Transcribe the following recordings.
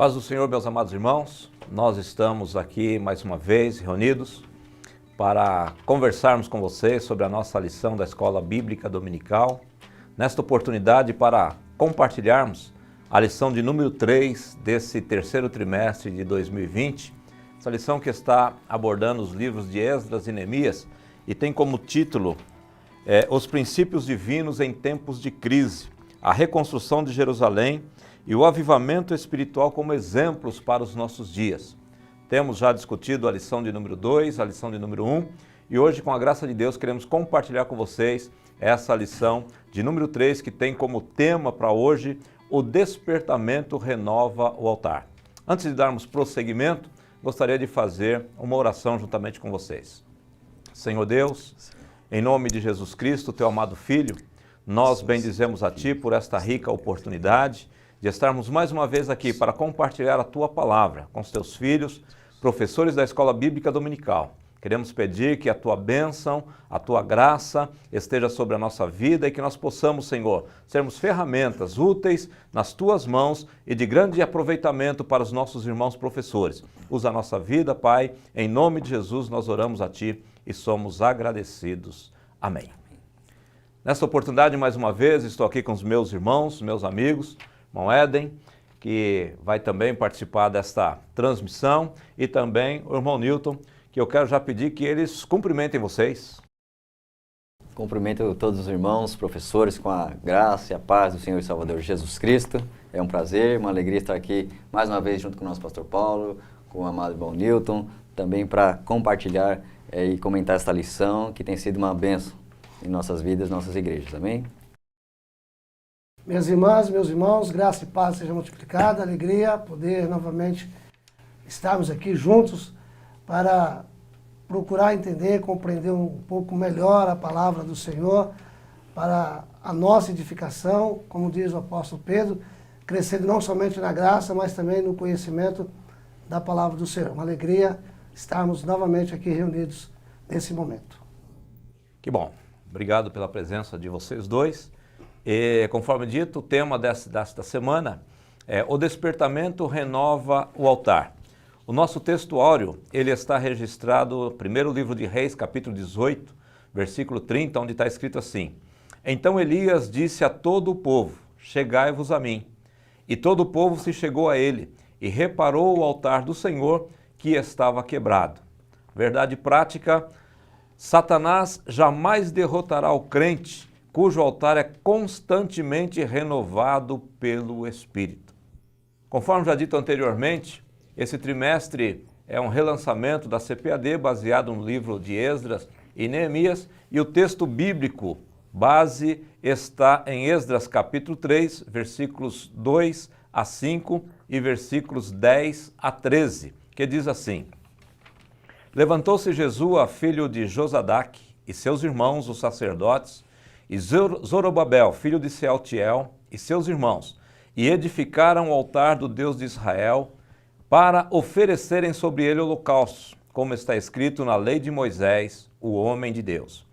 Paz do Senhor, meus amados irmãos, nós estamos aqui mais uma vez reunidos para conversarmos com vocês sobre a nossa lição da Escola Bíblica Dominical. Nesta oportunidade para compartilharmos a lição de número 3 desse terceiro trimestre de 2020, essa lição que está abordando os livros de Esdras e Neemias e tem como título Os princípios divinos em tempos de crise, a reconstrução de Jerusalém e o avivamento espiritual como exemplos para os nossos dias. Temos já discutido a lição de número 2, a lição de número 1, e hoje, com a graça de Deus, queremos compartilhar com vocês essa lição de número 3, que tem como tema para hoje, o despertamento renova o altar. Antes de darmos prosseguimento, gostaria de fazer uma oração juntamente com vocês. Senhor Deus, em nome de Jesus Cristo, teu amado Filho, nós bendizemos a Ti por esta rica oportunidade de estarmos mais uma vez aqui para compartilhar a Tua Palavra com os Teus filhos, professores da Escola Bíblica Dominical. Queremos pedir que a Tua bênção, a Tua graça esteja sobre a nossa vida e que nós possamos, Senhor, sermos ferramentas úteis nas Tuas mãos e de grande aproveitamento para os nossos irmãos professores. Usa a nossa vida, Pai, em nome de Jesus nós oramos a Ti e somos agradecidos. Amém. Nesta oportunidade, mais uma vez, estou aqui com os meus irmãos, meus amigos, irmão Éden, que vai também participar desta transmissão, e também o irmão Newton, que eu quero já pedir que eles cumprimentem vocês. Cumprimento todos os irmãos, professores, com a graça e a paz do Senhor e Salvador Jesus Cristo. É um prazer, uma alegria estar aqui mais uma vez junto com o nosso pastor Paulo, com o amado irmão Newton, também para compartilhar e comentar esta lição que tem sido uma bênção em nossas vidas, nossas igrejas. Amém? Minhas irmãs, meus irmãos, graça e paz seja multiplicada, alegria, poder novamente estarmos aqui juntos para procurar entender, compreender um pouco melhor a palavra do Senhor, para a nossa edificação, como diz o apóstolo Pedro, crescendo não somente na graça, mas também no conhecimento da palavra do Senhor. Uma alegria estarmos novamente aqui reunidos nesse momento. Que bom, obrigado pela presença de vocês dois. E, conforme dito, o tema desta semana é o despertamento renova o altar. O nosso textuário, ele está registrado no primeiro livro de Reis, capítulo 18, versículo 30, onde está escrito assim: Então Elias disse a todo o povo, chegai-vos a mim. E todo o povo se chegou a ele, e reparou o altar do Senhor, que estava quebrado. Verdade prática, Satanás jamais derrotará o crente, cujo altar é constantemente renovado pelo Espírito. Conforme já dito anteriormente, esse trimestre é um relançamento da CPAD baseado no livro de Esdras e Neemias, e o texto bíblico base está em Esdras capítulo 3, versículos 2 a 5 e versículos 10 a 13, que diz assim: Levantou-se Jesua, filho de Josadaque, e seus irmãos, os sacerdotes, e Zorobabel, filho de Sealtiel, e seus irmãos, e edificaram o altar do Deus de Israel, para oferecerem sobre ele holocaustos, como está escrito na lei de Moisés, o homem de Deus.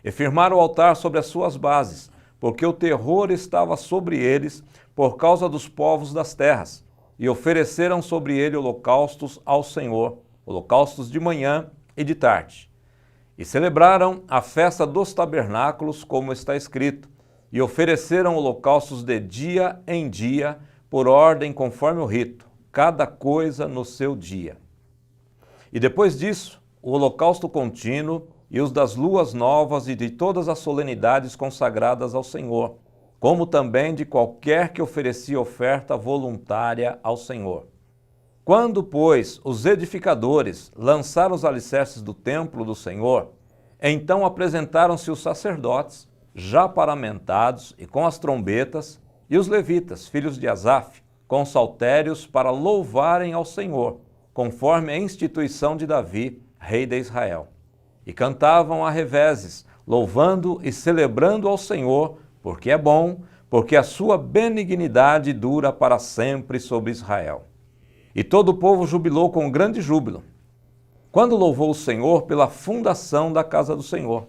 E firmaram o altar sobre as suas bases, porque o terror estava sobre eles por causa dos povos das terras, e ofereceram sobre ele holocaustos ao Senhor, holocaustos de manhã e de tarde. E celebraram a festa dos tabernáculos, como está escrito, e ofereceram holocaustos de dia em dia, por ordem conforme o rito, cada coisa no seu dia. E depois disso, o holocausto contínuo e os das luas novas e de todas as solenidades consagradas ao Senhor, como também de qualquer que oferecia oferta voluntária ao Senhor. Quando, pois, os edificadores lançaram os alicerces do templo do Senhor, então apresentaram-se os sacerdotes, já paramentados e com as trombetas, e os levitas, filhos de Asaf, com saltérios para louvarem ao Senhor, conforme a instituição de Davi, rei de Israel. E cantavam a reveses, louvando e celebrando ao Senhor, porque é bom, porque a sua benignidade dura para sempre sobre Israel. E todo o povo jubilou com grande júbilo, quando louvou o Senhor pela fundação da casa do Senhor.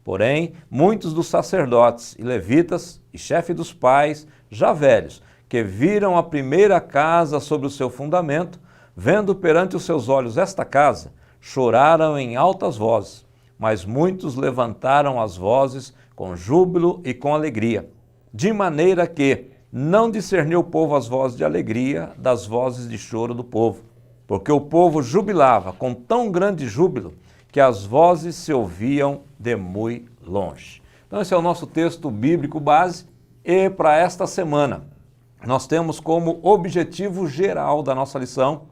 Porém, muitos dos sacerdotes e levitas e chefe dos pais, já velhos, que viram a primeira casa sobre o seu fundamento, vendo perante os seus olhos esta casa, choraram em altas vozes, mas muitos levantaram as vozes com júbilo e com alegria, de maneira que não discerniu o povo as vozes de alegria das vozes de choro do povo, porque o povo jubilava com tão grande júbilo que as vozes se ouviam de muito longe. Então esse é o nosso texto bíblico base e para esta semana nós temos como objetivo geral da nossa lição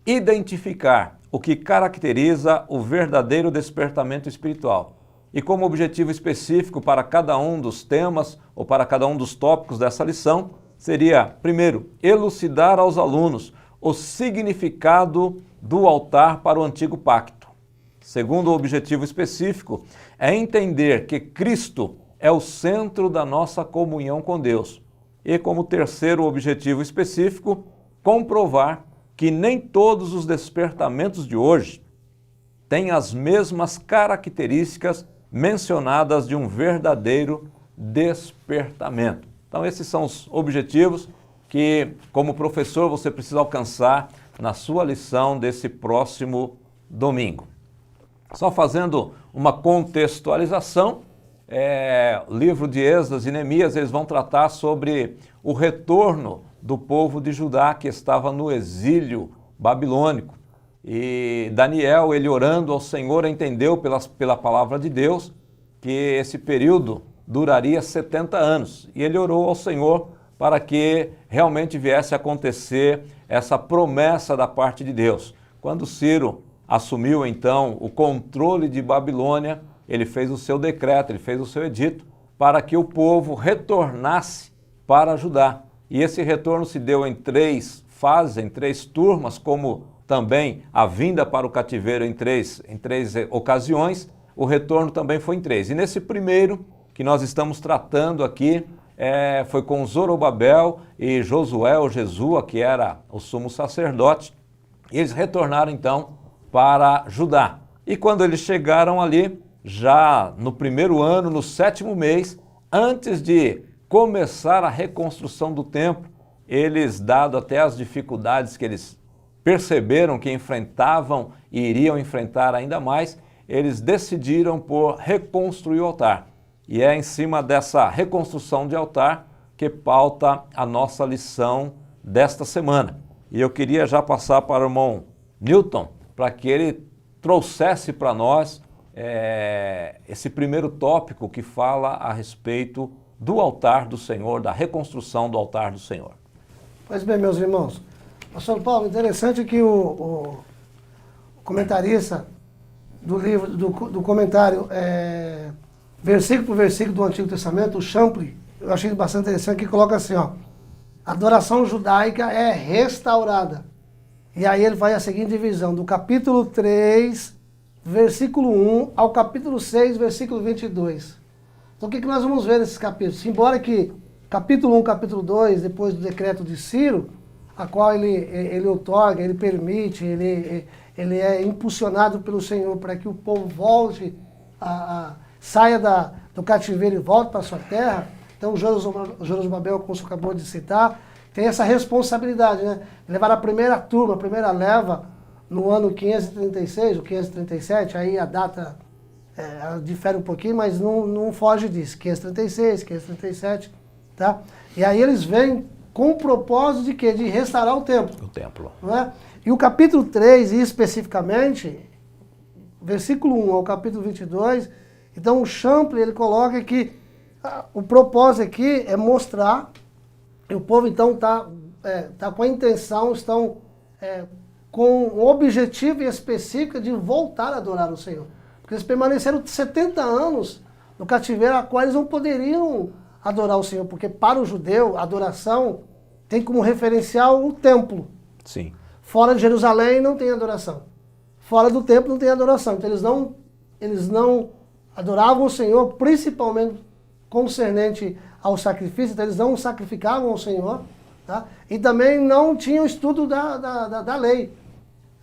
identificar o que caracteriza o verdadeiro despertamento espiritual. E como objetivo específico para cada um dos temas ou para cada um dos tópicos dessa lição, seria, primeiro, elucidar aos alunos o significado do altar para o antigo pacto. Segundo objetivo específico, é entender que Cristo é o centro da nossa comunhão com Deus. E como terceiro objetivo específico, comprovar que nem todos os despertamentos de hoje têm as mesmas características mencionadas de um verdadeiro despertamento. Então esses são os objetivos que, como professor, você precisa alcançar na sua lição desse próximo domingo. Só fazendo uma contextualização, o livro de Esdras e Neemias, eles vão tratar sobre o retorno do povo de Judá que estava no exílio babilônico. E Daniel, ele orando ao Senhor, entendeu pela palavra de Deus que esse período duraria 70 anos. E ele orou ao Senhor para que realmente viesse a acontecer essa promessa da parte de Deus. Quando Ciro assumiu então o controle de Babilônia, ele fez o seu decreto, ele fez o seu edito para que o povo retornasse para Judá. E esse retorno se deu em 3 fases, em 3 turmas, como também a vinda para o cativeiro em três ocasiões, o retorno também foi em 3. E nesse primeiro que nós estamos tratando aqui, foi com Zorobabel e Josué, ou Jesua, que era o sumo sacerdote, e eles retornaram então para Judá. E quando eles chegaram ali, já no primeiro ano, no 7º mês, antes de começar a reconstrução do templo, eles, dado até as dificuldades que eles perceberam que enfrentavam e iriam enfrentar ainda mais, eles decidiram por reconstruir o altar. E é em cima dessa reconstrução de altar que pauta a nossa lição desta semana. E eu queria já passar para o irmão Newton, para que ele trouxesse para nós esse primeiro tópico que fala a respeito do altar do Senhor, da reconstrução do altar do Senhor. Pois bem, meus irmãos, pastor Paulo, interessante que o comentarista do livro, do comentário, versículo por versículo do Antigo Testamento, o Champlin, eu achei bastante interessante, que coloca assim, ó, a adoração judaica é restaurada. E aí ele faz a seguinte divisão, do capítulo 3, versículo 1, ao capítulo 6, versículo 22. Então o que nós vamos ver nesses capítulos? Embora que capítulo 1, capítulo 2, depois do decreto de Ciro, a qual ele outorga, ele permite, ele é impulsionado pelo Senhor para que o povo volte, saia do cativeiro e volte para a sua terra. Então Zorobabel, como você acabou de citar, tem essa responsabilidade, né? Levar a primeira turma, a primeira leva, no ano 536 ou 537, aí a data difere um pouquinho, mas não foge disso, 536, 537, tá? E aí eles vêm com o propósito de quê? De restaurar o templo. O templo. Não é? E o capítulo 3, especificamente, versículo 1 ao capítulo 22, então o Champlin, ele coloca que o propósito aqui é mostrar, e o povo então está com a intenção, estão com um objetivo específico de voltar a adorar o Senhor. Porque eles permaneceram 70 anos no cativeiro, a qual eles não poderiam adorar o Senhor, porque para o judeu, a adoração tem como referencial o templo. Sim. Fora de Jerusalém não tem adoração. Fora do templo não tem adoração. Então eles não adoravam o Senhor, principalmente concernente ao sacrifício, então eles não sacrificavam ao Senhor, tá? E também não tinham estudo da lei.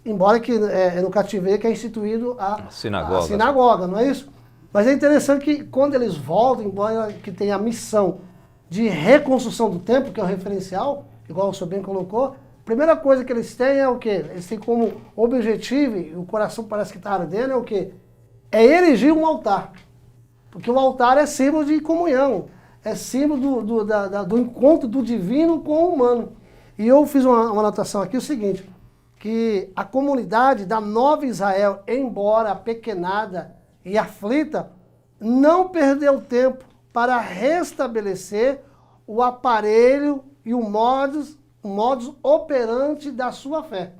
Embora que no cativeiro que é instituído a sinagoga, não é isso? Mas é interessante que quando eles voltam, embora que tenha a missão de reconstrução do templo, que é o referencial, igual o seu bem colocou, a primeira coisa que eles têm é o quê? Eles têm como objetivo, e o coração parece que está ardendo, é o quê? É erigir um altar. Porque o altar é símbolo de comunhão, é símbolo do encontro do divino com o humano. E eu fiz uma anotação aqui, o seguinte, que a comunidade da Nova Israel, embora apequenada e aflita, não perdeu tempo para restabelecer o aparelho e o modus operandi da sua fé.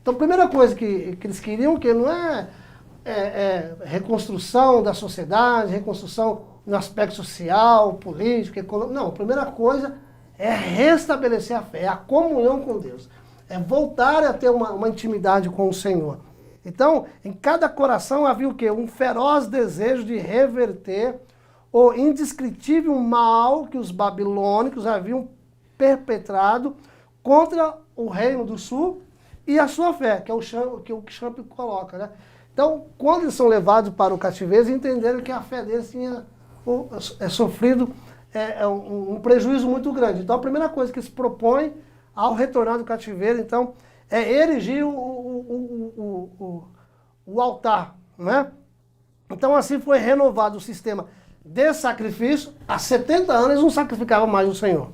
Então, a primeira coisa que eles queriam, que não é reconstrução da sociedade, reconstrução no aspecto social, político, econômico. Não, a primeira coisa é restabelecer a fé, é a comunhão com Deus. É voltar a ter uma intimidade com o Senhor. Então, em cada coração havia o quê? Um feroz desejo de reverter o indescritível mal que os babilônicos haviam perpetrado contra o reino do sul e a sua fé, que é o que Champ coloca, né? Então, quando eles são levados para o cativeiro, eles entenderam que a fé deles tinha sofrido um prejuízo muito grande. Então, a primeira coisa que eles propõem ao retornar do cativeiro, então, é erigir o altar, né? Então, assim foi renovado o sistema de sacrifício. Há 70 anos eles não sacrificavam mais o Senhor.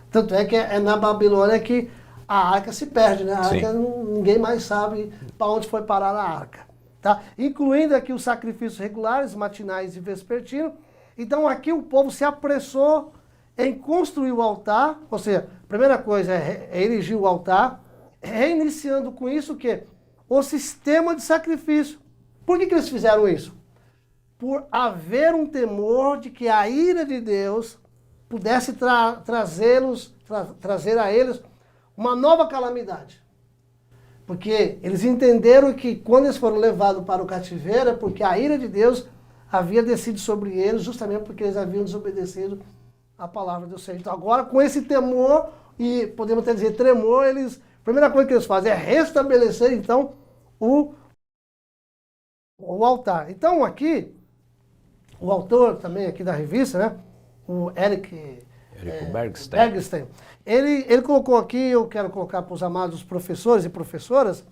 Tanto é que é na Babilônia que a arca se perde, né? A arca ninguém mais sabe para onde foi parar a arca. Tá? Incluindo aqui os sacrifícios regulares, matinais e vespertinos. Então aqui o povo se apressou em construir o altar, ou seja, a primeira coisa é erigir o altar, reiniciando com isso o quê? O sistema de sacrifício. Por que eles fizeram isso? Por haver um temor de que a ira de Deus pudesse trazer a eles uma nova calamidade. Porque eles entenderam que quando eles foram levados para o cativeiro, é porque a ira de Deus havia descido sobre eles, justamente porque eles haviam desobedecido a palavra do Senhor. Então agora, com esse temor, e podemos até dizer tremor, a primeira coisa que eles fazem é restabelecer, então, o altar. Então aqui, o autor também aqui da revista, né, o Eric Bergstein, ele colocou aqui, eu quero colocar para os amados professores e professoras,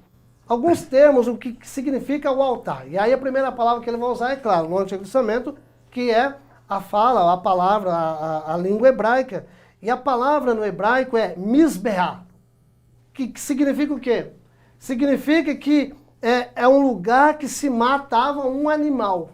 alguns termos, o que significa o altar. E aí a primeira palavra que ele vai usar é, claro, no Antigo Testamento, que é a fala, a palavra, a língua hebraica. E a palavra no hebraico é misbeah, que significa o quê? Significa que é um lugar que se matava um animal.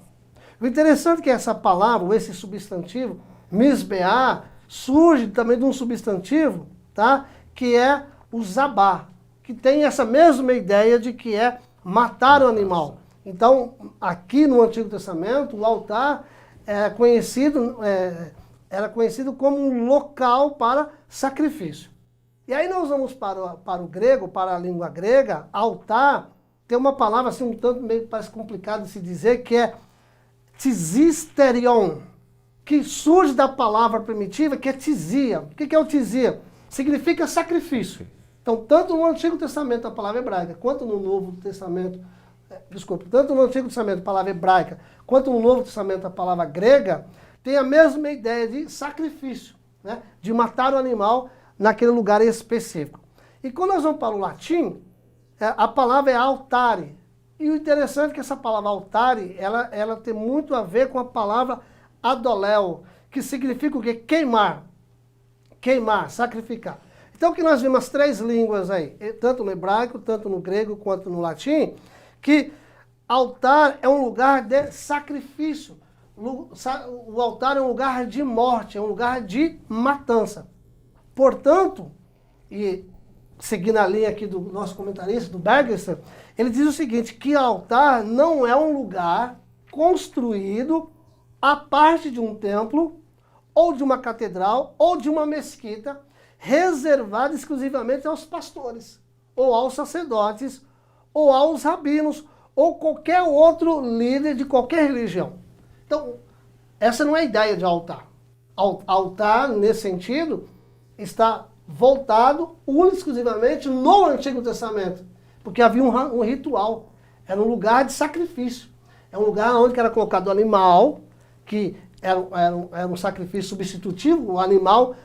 O interessante é que essa palavra, esse substantivo, misbeah, surge também de um substantivo, tá? Que é o zabá, que tem essa mesma ideia de que é matar o animal. Então, aqui no Antigo Testamento, o altar era conhecido como um local para sacrifício. E aí nós vamos para o grego, para a língua grega, altar, tem uma palavra assim um tanto meio parece complicado de se dizer, que é tisisterion, que surge da palavra primitiva, que é tisia. O que é o tisia? Significa sacrifício. Então, tanto no Antigo Testamento a palavra hebraica, quanto no Novo Testamento, tanto no Antigo Testamento a palavra hebraica, quanto no Novo Testamento a palavra grega, tem a mesma ideia de sacrifício, né? De matar o animal naquele lugar específico. E quando nós vamos para o latim, a palavra é altare. E o interessante é que essa palavra altare, ela tem muito a ver com a palavra adoléu, que significa o quê? Queimar. Queimar, sacrificar. Então que nós vimos as três línguas aí, tanto no hebraico, tanto no grego, quanto no latim, que altar é um lugar de sacrifício. O altar é um lugar de morte, é um lugar de matança. Portanto, e seguindo a linha aqui do nosso comentarista, do Bergstein, ele diz o seguinte, que altar não é um lugar construído a parte de um templo, ou de uma catedral, ou de uma mesquita, reservado exclusivamente aos pastores, ou aos sacerdotes, ou aos rabinos, ou qualquer outro líder de qualquer religião. Então, essa não é a ideia de altar. Altar, nesse sentido, está voltado única e exclusivamente no Antigo Testamento, porque havia um ritual, era um lugar de sacrifício, é um lugar onde era colocado o animal, que era um sacrifício substitutivo, o animal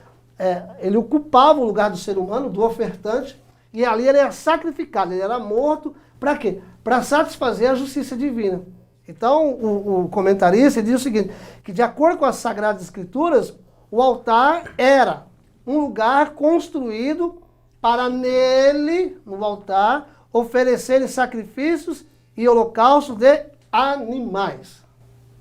ele ocupava o lugar do ser humano, do ofertante, e ali ele era sacrificado, ele era morto, para quê? Para satisfazer a justiça divina. Então, o comentarista diz o seguinte, que de acordo com as Sagradas Escrituras, o altar era um lugar construído para nele, no altar, oferecerem sacrifícios e holocaustos de animais.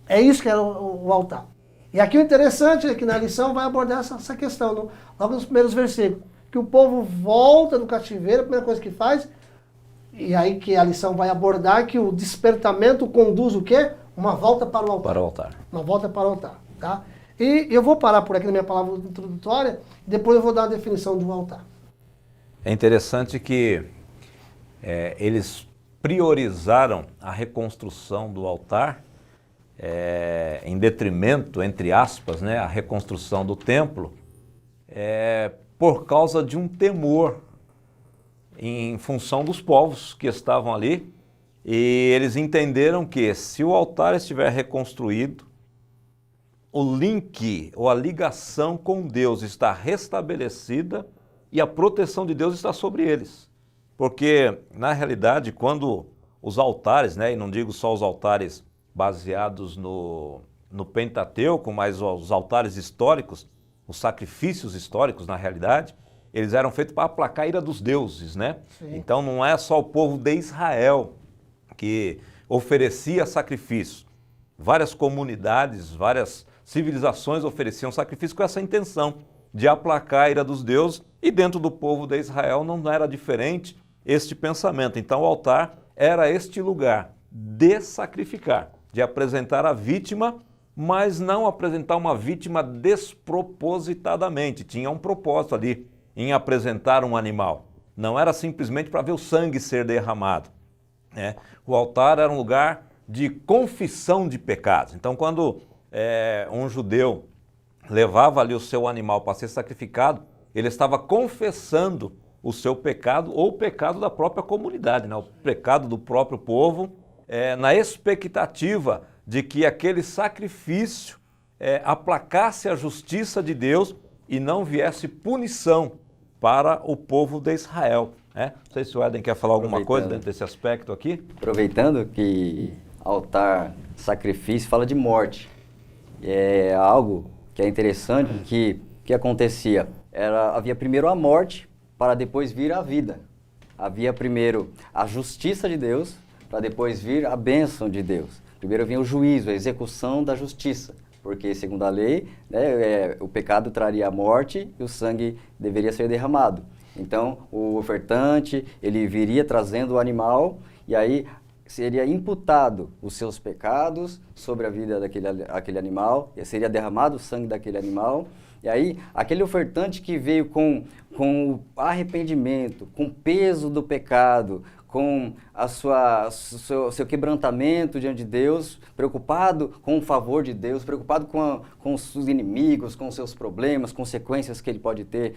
É isso que era o altar. E aqui o interessante é que na lição vai abordar essa questão, logo nos primeiros versículos, que o povo volta do cativeiro, a primeira coisa que faz, e aí que a lição vai abordar, que o despertamento conduz o quê? Uma volta para o altar. Para o altar. Uma volta para o altar, tá? E eu vou parar por aqui na minha palavra introdutória, e depois eu vou dar uma definição de um altar. É interessante que eles priorizaram a reconstrução do altar em detrimento, entre aspas, né, a reconstrução do templo, por causa de um temor em função dos povos que estavam ali, e eles entenderam que se o altar estiver reconstruído, o link ou a ligação com Deus está restabelecida e a proteção de Deus está sobre eles. Porque, na realidade, quando os altares, né, e não digo só os altares baseados no Pentateuco, mas os altares históricos, os sacrifícios históricos, na realidade, eles eram feitos para aplacar a ira dos deuses, né? Sim. Então não é só o povo de Israel que oferecia sacrifício. Várias comunidades, várias civilizações ofereciam sacrifício com essa intenção de aplacar a ira dos deuses, e dentro do povo de Israel não era diferente este pensamento. Então o altar era este lugar de sacrificar, de apresentar a vítima, mas não apresentar uma vítima despropositadamente. Tinha um propósito ali em apresentar um animal. Não era simplesmente para ver o sangue ser derramado, né? O altar era um lugar de confissão de pecados. Então, quando um judeu levava ali o seu animal para ser sacrificado, ele estava confessando o seu pecado ou o pecado da própria comunidade, né? O pecado do próprio povo, na expectativa de que aquele sacrifício aplacasse a justiça de Deus e não viesse punição para o povo de Israel, né? Não sei se o Éden quer falar alguma coisa dentro desse aspecto aqui. Aproveitando que altar, sacrifício, fala de morte. É algo que é interessante, que acontecia. Havia primeiro a morte, para depois vir a vida. Havia primeiro a justiça de Deus, para depois vir a bênção de Deus. Primeiro vinha o juízo, a execução da justiça. Porque, segundo a lei, né, o pecado traria a morte e o sangue deveria ser derramado. Então, o ofertante, ele viria trazendo o animal e aí seria imputado os seus pecados sobre a vida daquele animal, e seria derramado o sangue daquele animal. E aí, aquele ofertante que veio com o arrependimento, com o peso do pecado, com seu quebrantamento diante de Deus, preocupado com o favor de Deus, preocupado com os seus inimigos, com os seus problemas, consequências que ele pode ter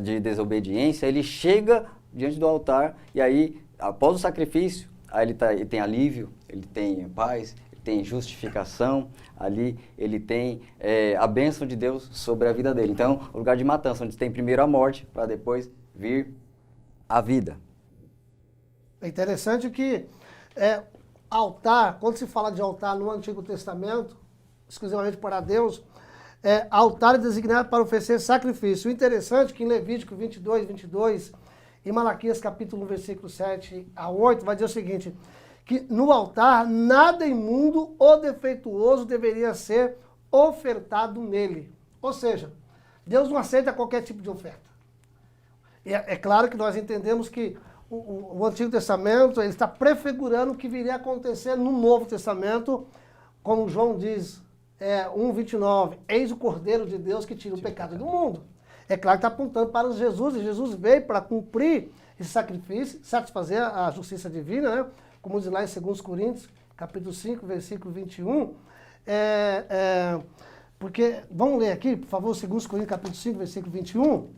de desobediência, ele chega diante do altar e aí, após o sacrifício, aí ele tem alívio, ele tem paz, ele tem justificação, ali ele tem a bênção de Deus sobre a vida dele. Então, o lugar de matança, onde tem primeiro a morte, para depois vir a vida. É interessante que altar, quando se fala de altar no Antigo Testamento, exclusivamente para Deus, altar é designado para oferecer sacrifício. O interessante é que em Levítico 22, em Malaquias capítulo 1, versículo 7 a 8, vai dizer o seguinte, que no altar nada imundo ou defeituoso deveria ser ofertado nele. Ou seja, Deus não aceita qualquer tipo de oferta. E é claro que nós entendemos que o Antigo Testamento ele está prefigurando o que viria a acontecer no Novo Testamento, como João diz, 1:29, eis o Cordeiro de Deus que tira o pecado do mundo. É claro que está apontando para Jesus, e Jesus veio para cumprir esse sacrifício, satisfazer a justiça divina, né? Como diz lá em 2 Coríntios, capítulo 5, versículo 21. Porque, vamos ler aqui, por favor, 2 Coríntios, capítulo 5, versículo 21.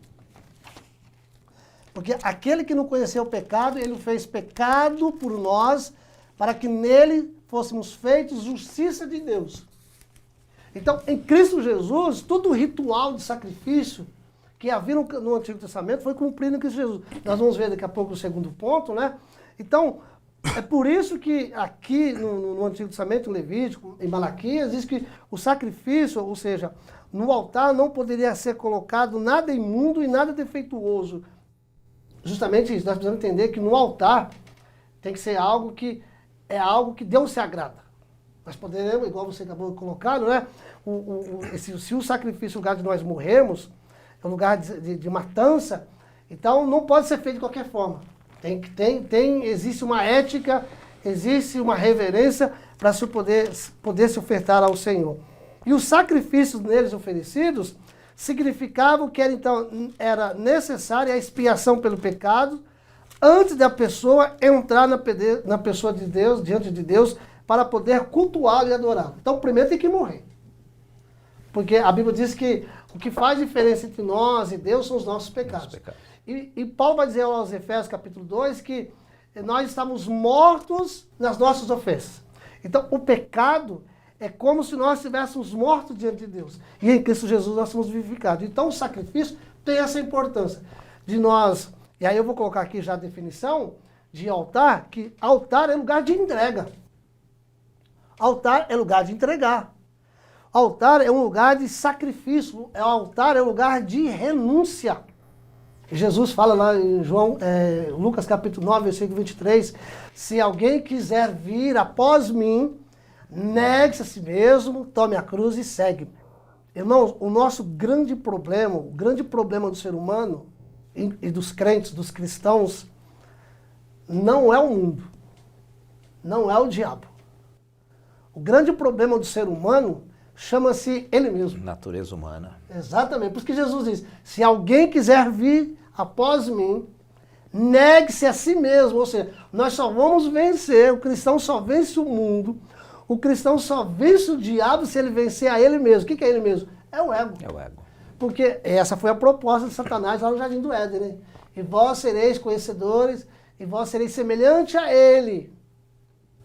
Porque aquele que não conheceu o pecado, ele o fez pecado por nós, para que nele fôssemos feitos justiça de Deus. Então, em Cristo Jesus, todo ritual de sacrifício, que havia no Antigo Testamento foi cumprido em Cristo Jesus. Nós vamos ver daqui a pouco o segundo ponto, né? Então, é por isso que aqui no Antigo Testamento, em Levítico, em Malaquias, diz que o sacrifício, ou seja, no altar não poderia ser colocado nada imundo e nada defeituoso. Justamente isso, nós precisamos entender que no altar tem que ser algo que Deus se agrada. Nós poderemos, igual você acabou de colocar, não é? Se o sacrifício, o lugar de nós morrermos, é um lugar de matança, então não pode ser feito de qualquer forma. Existe uma ética, existe uma reverência para se poder se ofertar ao Senhor. E os sacrifícios neles oferecidos significavam que era necessária a expiação pelo pecado antes da pessoa entrar na pessoa de Deus, diante de Deus, para poder cultuá-lo e adorá-lo. Então, primeiro tem que morrer. Porque a Bíblia diz que o que faz diferença entre nós e Deus são os nossos pecados. E Paulo vai dizer aos Efésios capítulo 2 que nós estamos mortos nas nossas ofensas. Então, o pecado é como se nós estivéssemos mortos diante de Deus. E em Cristo Jesus nós somos vivificados. Então, o sacrifício tem essa importância de nós. E aí eu vou colocar aqui já a definição de altar, que altar é lugar de entrega. Altar é lugar de entregar. Altar é um lugar de sacrifício. Altar é um lugar de renúncia. Jesus fala lá em Lucas capítulo 9, versículo 23, se alguém quiser vir após mim, negue-se a si mesmo, tome a cruz e segue-me. Irmãos, o nosso grande problema, o grande problema do ser humano e dos crentes, dos cristãos, não é o mundo, não é o diabo. O grande problema do ser humano chama-se ele mesmo. Natureza humana. Exatamente. Por isso que Jesus diz, se alguém quiser vir após mim, negue-se a si mesmo. Ou seja, nós só vamos vencer, o cristão só vence o mundo, o cristão só vence o diabo se ele vencer a ele mesmo. O que é ele mesmo? É o ego. É o ego. Porque essa foi a proposta de Satanás lá no Jardim do Éden, né? E vós sereis conhecedores, e vós sereis semelhante a ele,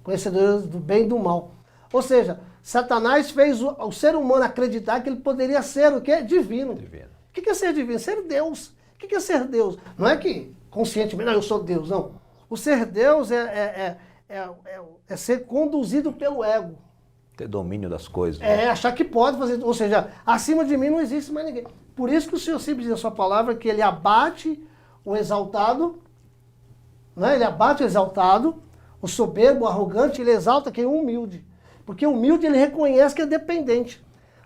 conhecedores do bem e do mal. Ou seja, Satanás fez o ser humano acreditar que ele poderia ser o quê? Divino. Divino. O que é ser divino? Ser Deus. O que é ser Deus? Não é que conscientemente, não, eu sou Deus, não. O ser Deus é ser conduzido pelo ego. Ter domínio das coisas. É achar que pode fazer, ou seja, acima de mim não existe mais ninguém. Por isso que o Senhor sempre diz na sua palavra que ele abate o exaltado, né? Ele abate o exaltado, o soberbo, o arrogante, ele exalta quem é humilde. Porque o humilde ele reconhece que é dependente.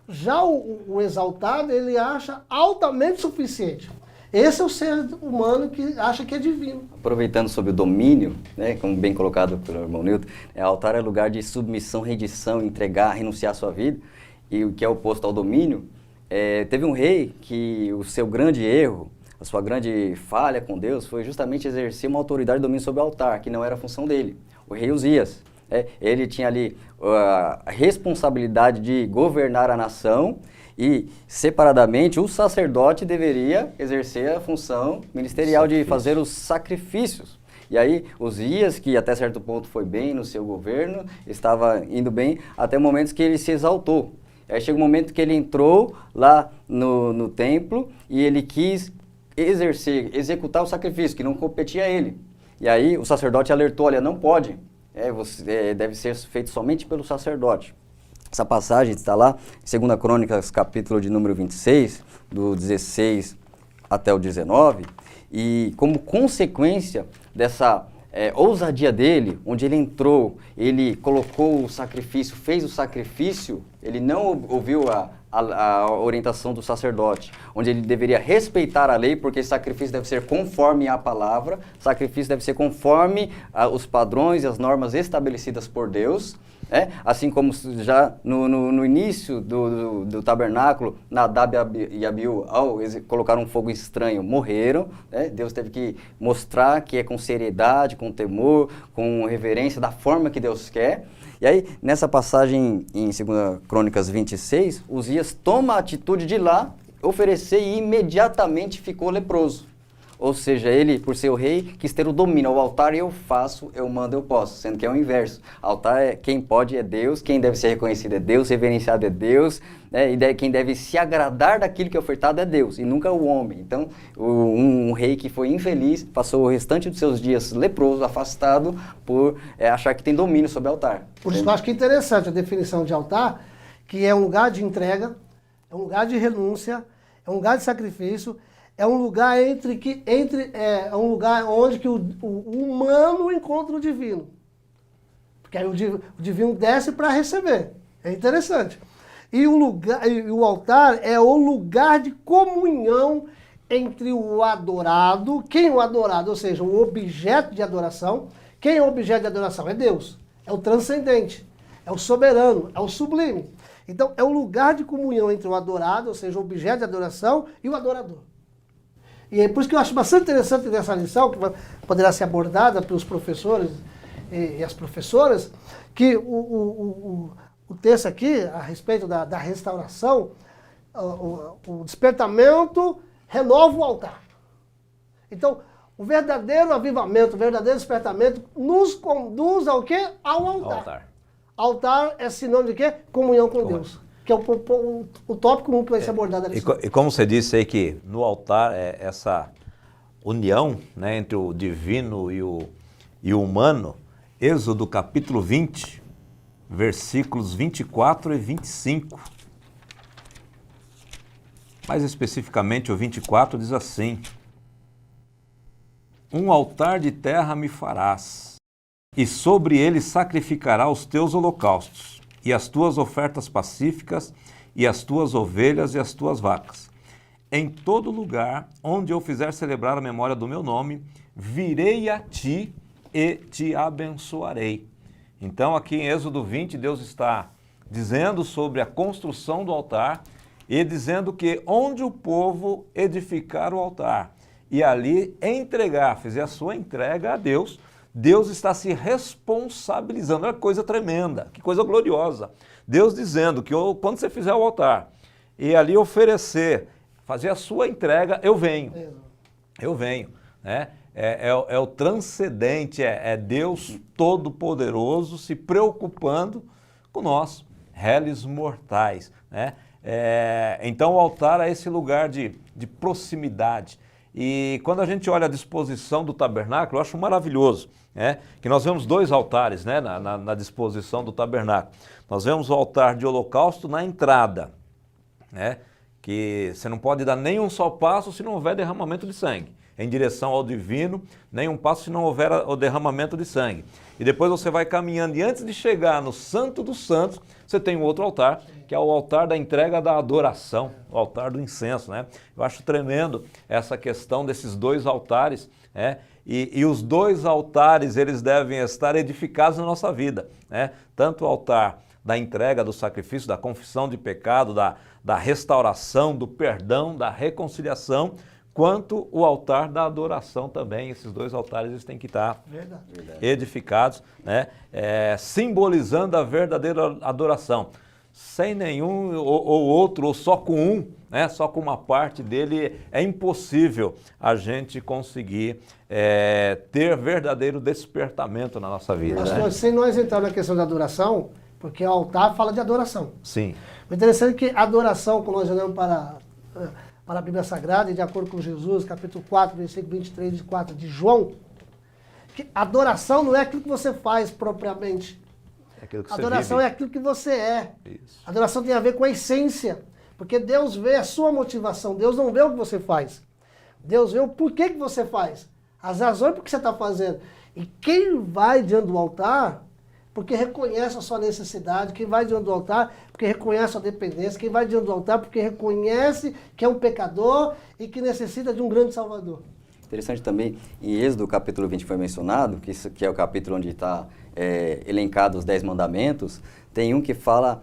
Já o exaltado, ele acha altamente suficiente. Esse é o ser humano que acha que é divino. Aproveitando sobre o domínio, né, como bem colocado pelo irmão Newton, altar é lugar de submissão, rendição, entregar, renunciar à sua vida, e o que é oposto ao domínio. Teve um rei que o seu grande erro, a sua grande falha com Deus foi justamente exercer uma autoridade de domínio sobre o altar, que não era a função dele, o rei Uzias. Ele tinha ali a responsabilidade de governar a nação e, separadamente, o sacerdote deveria exercer a função ministerial de fazer os sacrifícios. E aí, Uzias, que até certo ponto foi bem no seu governo, estava indo bem, até momentos que ele se exaltou. Aí chega um momento que ele entrou lá no templo e ele quis executar o sacrifício, que não competia a ele. E aí o sacerdote alertou, olha, não pode. Deve ser feito somente pelo sacerdote. Essa passagem está lá em 2 Crônicas, capítulo de número 26, do 16 até o 19, e como consequência dessa ousadia dele, onde ele entrou, ele colocou o sacrifício, fez o sacrifício, ele não ouviu a orientação do sacerdote, onde ele deveria respeitar a lei, porque sacrifício deve ser conforme a palavra, sacrifício deve ser conforme os padrões e as normas estabelecidas por Deus, assim como já no início do tabernáculo, Nadab e Abiú, ao colocar um fogo estranho, morreram. Deus teve que mostrar que é com seriedade, com temor, com reverência, da forma que Deus quer. E aí, nessa passagem em 2 Crônicas 26, Uzias toma a atitude de ir lá oferecer e imediatamente ficou leproso. Ou seja, ele, por ser o rei, quis ter o domínio. O altar eu faço, eu mando, eu posso. Sendo que é o inverso. Altar é quem pode é Deus, quem deve ser reconhecido é Deus, reverenciado é Deus, né? E quem deve se agradar daquilo que é ofertado é Deus, e nunca o homem. Então, um rei que foi infeliz, passou o restante dos seus dias leproso, afastado, por achar que tem domínio sobre o altar. Por isso eu acho que é interessante a definição de altar, que é um lugar de entrega, é um lugar de renúncia, é um lugar de sacrifício, é um lugar é um lugar onde que o humano encontra o divino. Porque aí o divino desce para receber. É interessante. E o altar é o lugar de comunhão entre o adorado, quem é o adorado, ou seja, o objeto de adoração. Quem é o objeto de adoração? É Deus. É o transcendente, é o soberano, é o sublime. Então, é o lugar de comunhão entre o adorado, ou seja, o objeto de adoração, e o adorador. E é por isso que eu acho bastante interessante nessa lição, que poderá ser abordada pelos professores e as professoras, que o texto aqui, a respeito da restauração, o despertamento renova o altar. Então, o verdadeiro avivamento, o verdadeiro despertamento nos conduz ao quê? Ao altar. Altar é sinônimo de quê? Comunhão com Deus. Que é o tópico 1 que vai ser abordado ali. E como você disse aí que no altar é essa união, né, entre o divino e o humano, Êxodo capítulo 20, versículos 24 e 25. Mais especificamente o 24 diz assim: um altar de terra me farás, e sobre ele sacrificará os teus holocaustos, e as tuas ofertas pacíficas, e as tuas ovelhas e as tuas vacas. Em todo lugar onde eu fizer celebrar a memória do meu nome, virei a ti e te abençoarei. Então aqui em Êxodo 20, Deus está dizendo sobre a construção do altar e dizendo que onde o povo edificar o altar e ali fizer a sua entrega a Deus, Deus está se responsabilizando. Olha que coisa tremenda, que coisa gloriosa. Deus dizendo que quando você fizer o altar e ali oferecer, fazer a sua entrega, eu venho. Eu venho. Né? É o transcendente, é Deus Todo-Poderoso se preocupando com nós, réis mortais. Né? Então o altar é esse lugar de proximidade. E quando a gente olha a disposição do tabernáculo, eu acho maravilhoso, né? Que nós vemos dois altares, né? na disposição do tabernáculo. Nós vemos o altar de holocausto na entrada, né? Que você não pode dar nem um só passo se não houver derramamento de sangue. Em direção ao divino, nem um passo se não houver o derramamento de sangue. E depois você vai caminhando e antes de chegar no Santo dos Santos, você tem um outro altar, que é o altar da entrega da adoração, o altar do incenso, né? Eu acho tremendo essa questão desses dois altares, né? E os dois altares, eles devem estar edificados na nossa vida, né? Tanto o altar da entrega, do sacrifício, da confissão de pecado, da restauração, do perdão, da reconciliação, quanto o altar da adoração também. Esses dois altares eles têm que estar edificados, né? Simbolizando a verdadeira adoração. Sem nenhum ou outro, ou só com um, né? Só com uma parte dele, é impossível a gente conseguir ter verdadeiro despertamento na nossa vida. Pastor, né? sem nós entrar na questão da adoração, porque o altar fala de adoração. Sim. O interessante é que a adoração, quando nós olhamos para a Bíblia Sagrada, e de acordo com Jesus, capítulo 4, versículo 23 e 24 de João, que adoração não é aquilo que você faz propriamente. É aquilo que Adoração você é aquilo que você é. Isso. Adoração tem a ver com a essência, porque Deus vê a sua motivação, Deus não vê o que você faz. Deus vê o porquê que você faz, as razões por que você está fazendo. E quem vai diante do altar, porque reconhece a sua necessidade, quem vai diante do altar, porque reconhece a dependência, quem vai diante do altar, porque reconhece que é um pecador e que necessita de um grande Salvador. Interessante também, em Êxodo capítulo 20 foi mencionado, que é o capítulo onde está elencado os 10 mandamentos, tem um que fala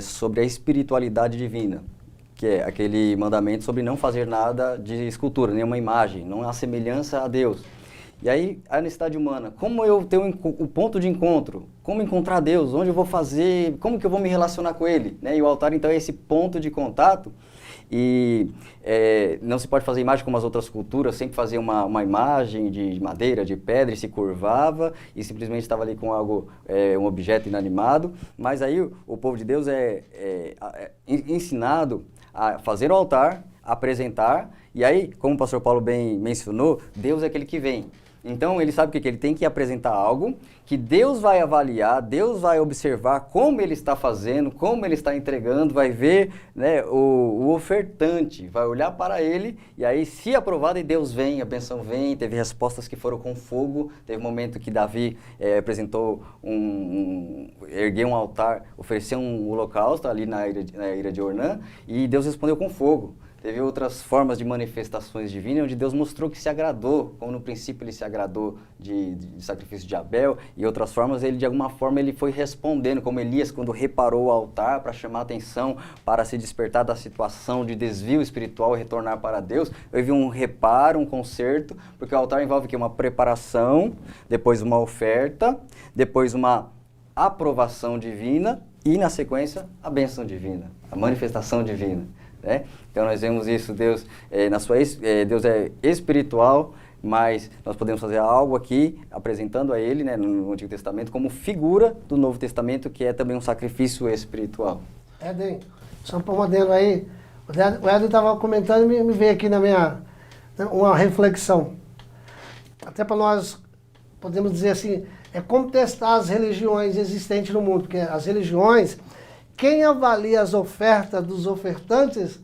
sobre a espiritualidade divina, que é aquele mandamento sobre não fazer nada de escultura, nenhuma imagem, não há semelhança a Deus. E aí, a necessidade humana, como eu tenho o ponto de encontro, como encontrar Deus, onde eu vou fazer, como que eu vou me relacionar com Ele, né? E o altar, então, é esse ponto de contato. e não se pode fazer imagem como as outras culturas, sempre fazia uma imagem de madeira, de pedra, e se curvava e simplesmente estava ali com algo, um objeto inanimado. Mas aí o povo de Deus é ensinado a fazer o altar, apresentar, e aí, como o pastor Paulo bem mencionou, Deus é aquele que vem. Então, ele sabe o que ele tem que apresentar algo que Deus vai avaliar, Deus vai observar como ele está fazendo, como ele está entregando, vai ver, né, o ofertante, vai olhar para ele, e aí, se aprovado, e Deus vem, a bênção vem. Teve respostas que foram com fogo, teve um momento que Davi apresentou ergueu um altar, ofereceu um holocausto ali na ira de Ornã, e Deus respondeu com fogo. Teve outras formas de manifestações divinas, onde Deus mostrou que se agradou, como no princípio ele se agradou de sacrifício de Abel, e outras formas, ele de alguma forma ele foi respondendo, como Elias, quando reparou o altar para chamar a atenção, para se despertar da situação de desvio espiritual e retornar para Deus. Houve um reparo, um conserto, porque o altar envolve que uma preparação, depois uma oferta, depois uma aprovação divina e, na sequência, a bênção divina, a manifestação divina. Né? Então nós vemos isso, Deus, Deus é espiritual, mas nós podemos fazer algo aqui, apresentando a Ele, né, no Antigo Testamento, como figura do Novo Testamento, que é também um sacrifício espiritual. Éden, só para um adendo aí, o Éden estava comentando e me veio aqui uma reflexão. Até para nós, podemos dizer assim, é como testar as religiões existentes no mundo, porque as religiões, quem avalia as ofertas dos ofertantes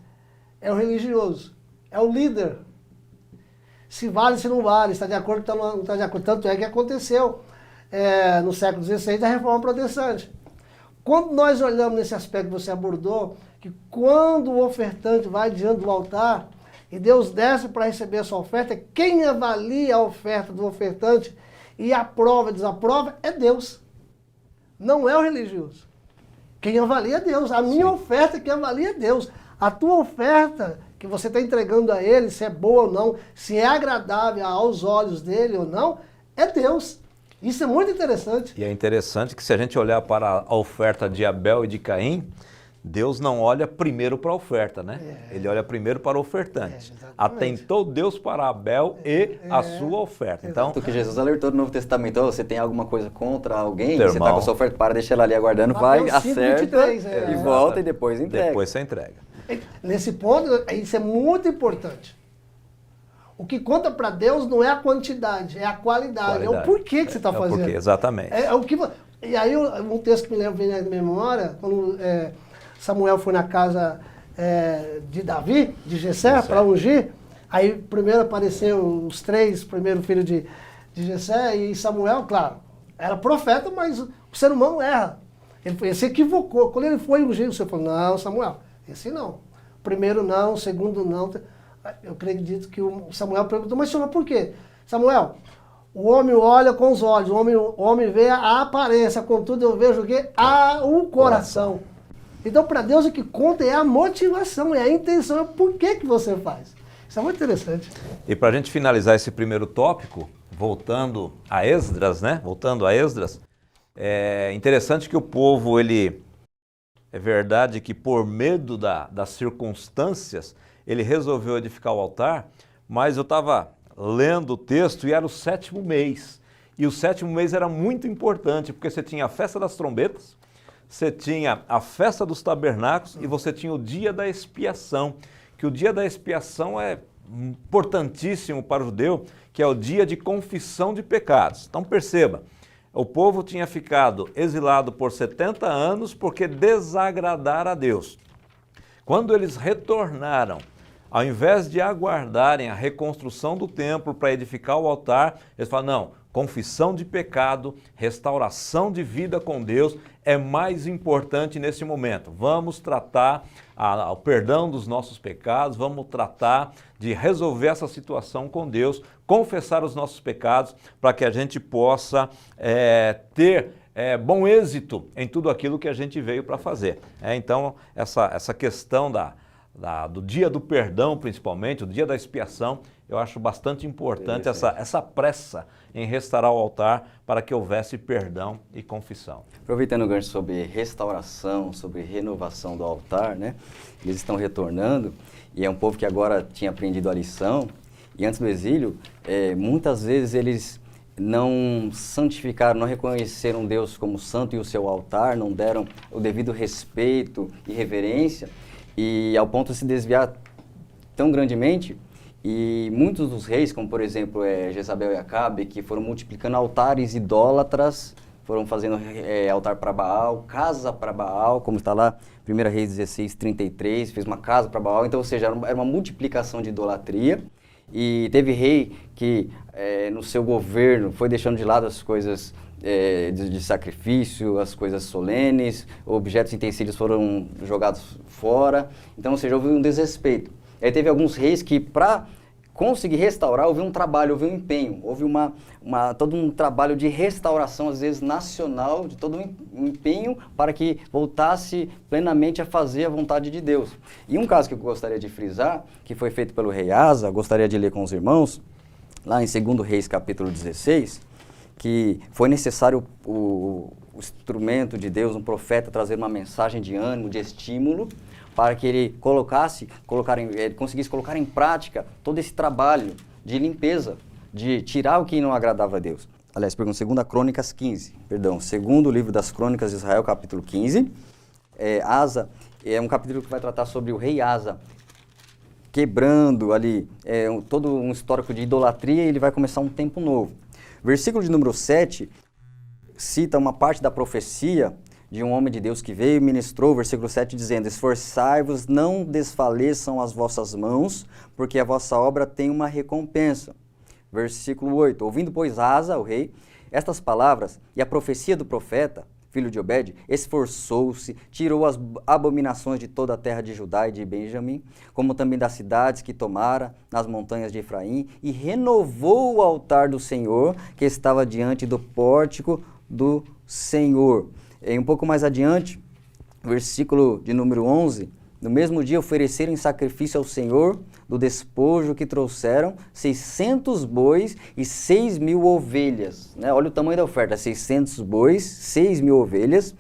é o religioso, é o líder. Se vale, se não vale, está de acordo, não está de acordo. Tanto é que aconteceu no século XVI a Reforma Protestante. Quando nós olhamos nesse aspecto que você abordou, que quando o ofertante vai diante do altar e Deus desce para receber a sua oferta, quem avalia a oferta do ofertante e aprova, desaprova, é Deus. Não é o religioso. Quem avalia é Deus. A minha oferta, quem avalia é Deus. A tua oferta que você está entregando a Ele, se é boa ou não, se é agradável aos olhos dele ou não, é Deus. Isso é muito interessante. E é interessante que se a gente olhar para a oferta de Abel e de Caim, Deus não olha primeiro para a oferta, né? Ele olha primeiro para o ofertante. Atentou Deus para Abel e a sua oferta. Então, que Jesus alertou no Novo Testamento, você tem alguma coisa contra alguém, Teu você está com a sua oferta, deixa ela ali aguardando, vai, acerta 23, e volta e depois entrega. Depois você entrega. Nesse ponto, isso é muito importante. O que conta para Deus não é a quantidade, é a qualidade. É o porquê que você está fazendo. Porquê, exatamente. E aí, um texto que me vem na memória, quando Samuel foi na casa de Davi, de Jessé, para ungir, aí primeiro apareceu os 3 primeiros filhos de Jessé, e Samuel, claro, era profeta, mas o ser humano erra. Ele se equivocou. Quando ele foi ungir, você falou, não, Samuel, esse não. Primeiro não, segundo não. Eu acredito que o Samuel perguntou, mas senhor, por quê? Samuel, o homem olha com os olhos, o homem vê a aparência, contudo eu vejo o quê? O coração. Então, para Deus, o que conta é a motivação, é a intenção, é o porquê que você faz. Isso é muito interessante. E para a gente finalizar esse primeiro tópico, voltando a Esdras, né? Voltando a Esdras, é interessante que o povo, é verdade que por medo das circunstâncias, ele resolveu edificar o altar, mas eu estava lendo o texto e era o 7º mês. E o 7º mês era muito importante, porque você tinha a festa das trombetas, você tinha a festa dos tabernáculos e você tinha o dia da expiação, que o dia da expiação é importantíssimo para o judeu, que é o dia de confissão de pecados. Então perceba, o povo tinha ficado exilado por 70 anos porque desagradara a Deus. Quando eles retornaram, ao invés de aguardarem a reconstrução do templo para edificar o altar, eles falaram, não, confissão de pecado, restauração de vida com Deus é mais importante nesse momento. Vamos tratar o perdão dos nossos pecados, vamos tratar de resolver essa situação com Deus, confessar os nossos pecados para que a gente possa ter bom êxito em tudo aquilo que a gente veio para fazer. Então, essa questão do dia do perdão, principalmente, o dia da expiação, eu acho bastante importante essa pressa em restaurar o altar para que houvesse perdão e confissão. Aproveitando o gancho sobre restauração, sobre renovação do altar, né? Eles estão retornando e é um povo que agora tinha aprendido a lição e antes do exílio, muitas vezes eles não santificaram, não reconheceram Deus como santo e o seu altar, não deram o devido respeito e reverência e ao ponto de se desviar tão grandemente. E muitos dos reis, como por exemplo Jezabel e Acabe, que foram multiplicando altares idólatras, foram fazendo altar para Baal, casa para Baal, como está lá, 1 Reis 16:33, fez uma casa para Baal, então, ou seja, era uma multiplicação de idolatria. E teve rei que no seu governo foi deixando de lado as coisas de sacrifício, as coisas solenes, objetos e utensílios foram jogados fora, então, ou seja, houve um desrespeito. Aí teve alguns reis que, para conseguir restaurar, houve um trabalho, houve um empenho, houve todo um trabalho de restauração, às vezes nacional, de todo um empenho para que voltasse plenamente a fazer a vontade de Deus. E um caso que eu gostaria de frisar, que foi feito pelo rei Asa, gostaria de ler com os irmãos, lá em 2 Reis capítulo 16, que foi necessário o instrumento de Deus, um profeta, trazer uma mensagem de ânimo, de estímulo, para que ele conseguisse colocar em prática todo esse trabalho de limpeza, de tirar o que não agradava a Deus. Aliás, pergunto, 2 Crônicas 15, segundo livro das Crônicas de Israel, capítulo 15. Asa é um capítulo que vai tratar sobre o rei Asa, quebrando ali todo um histórico de idolatria, e ele vai começar um tempo novo. Versículo de número 7 cita uma parte da profecia de um homem de Deus que veio e ministrou, versículo 7, dizendo: esforçai-vos, não desfaleçam as vossas mãos, porque a vossa obra tem uma recompensa. Versículo 8, ouvindo, pois, Asa, o rei, estas palavras e a profecia do profeta, filho de Obed, esforçou-se, tirou as abominações de toda a terra de Judá e de Benjamim, como também das cidades que tomara nas montanhas de Efraim, e renovou o altar do Senhor, que estava diante do pórtico do Senhor. E um pouco mais adiante, versículo de número 11, no mesmo dia ofereceram em sacrifício ao Senhor, do despojo que trouxeram, 600 bois e 6.000 ovelhas. Né? Olha o tamanho da oferta, 600 bois, 6.000 ovelhas.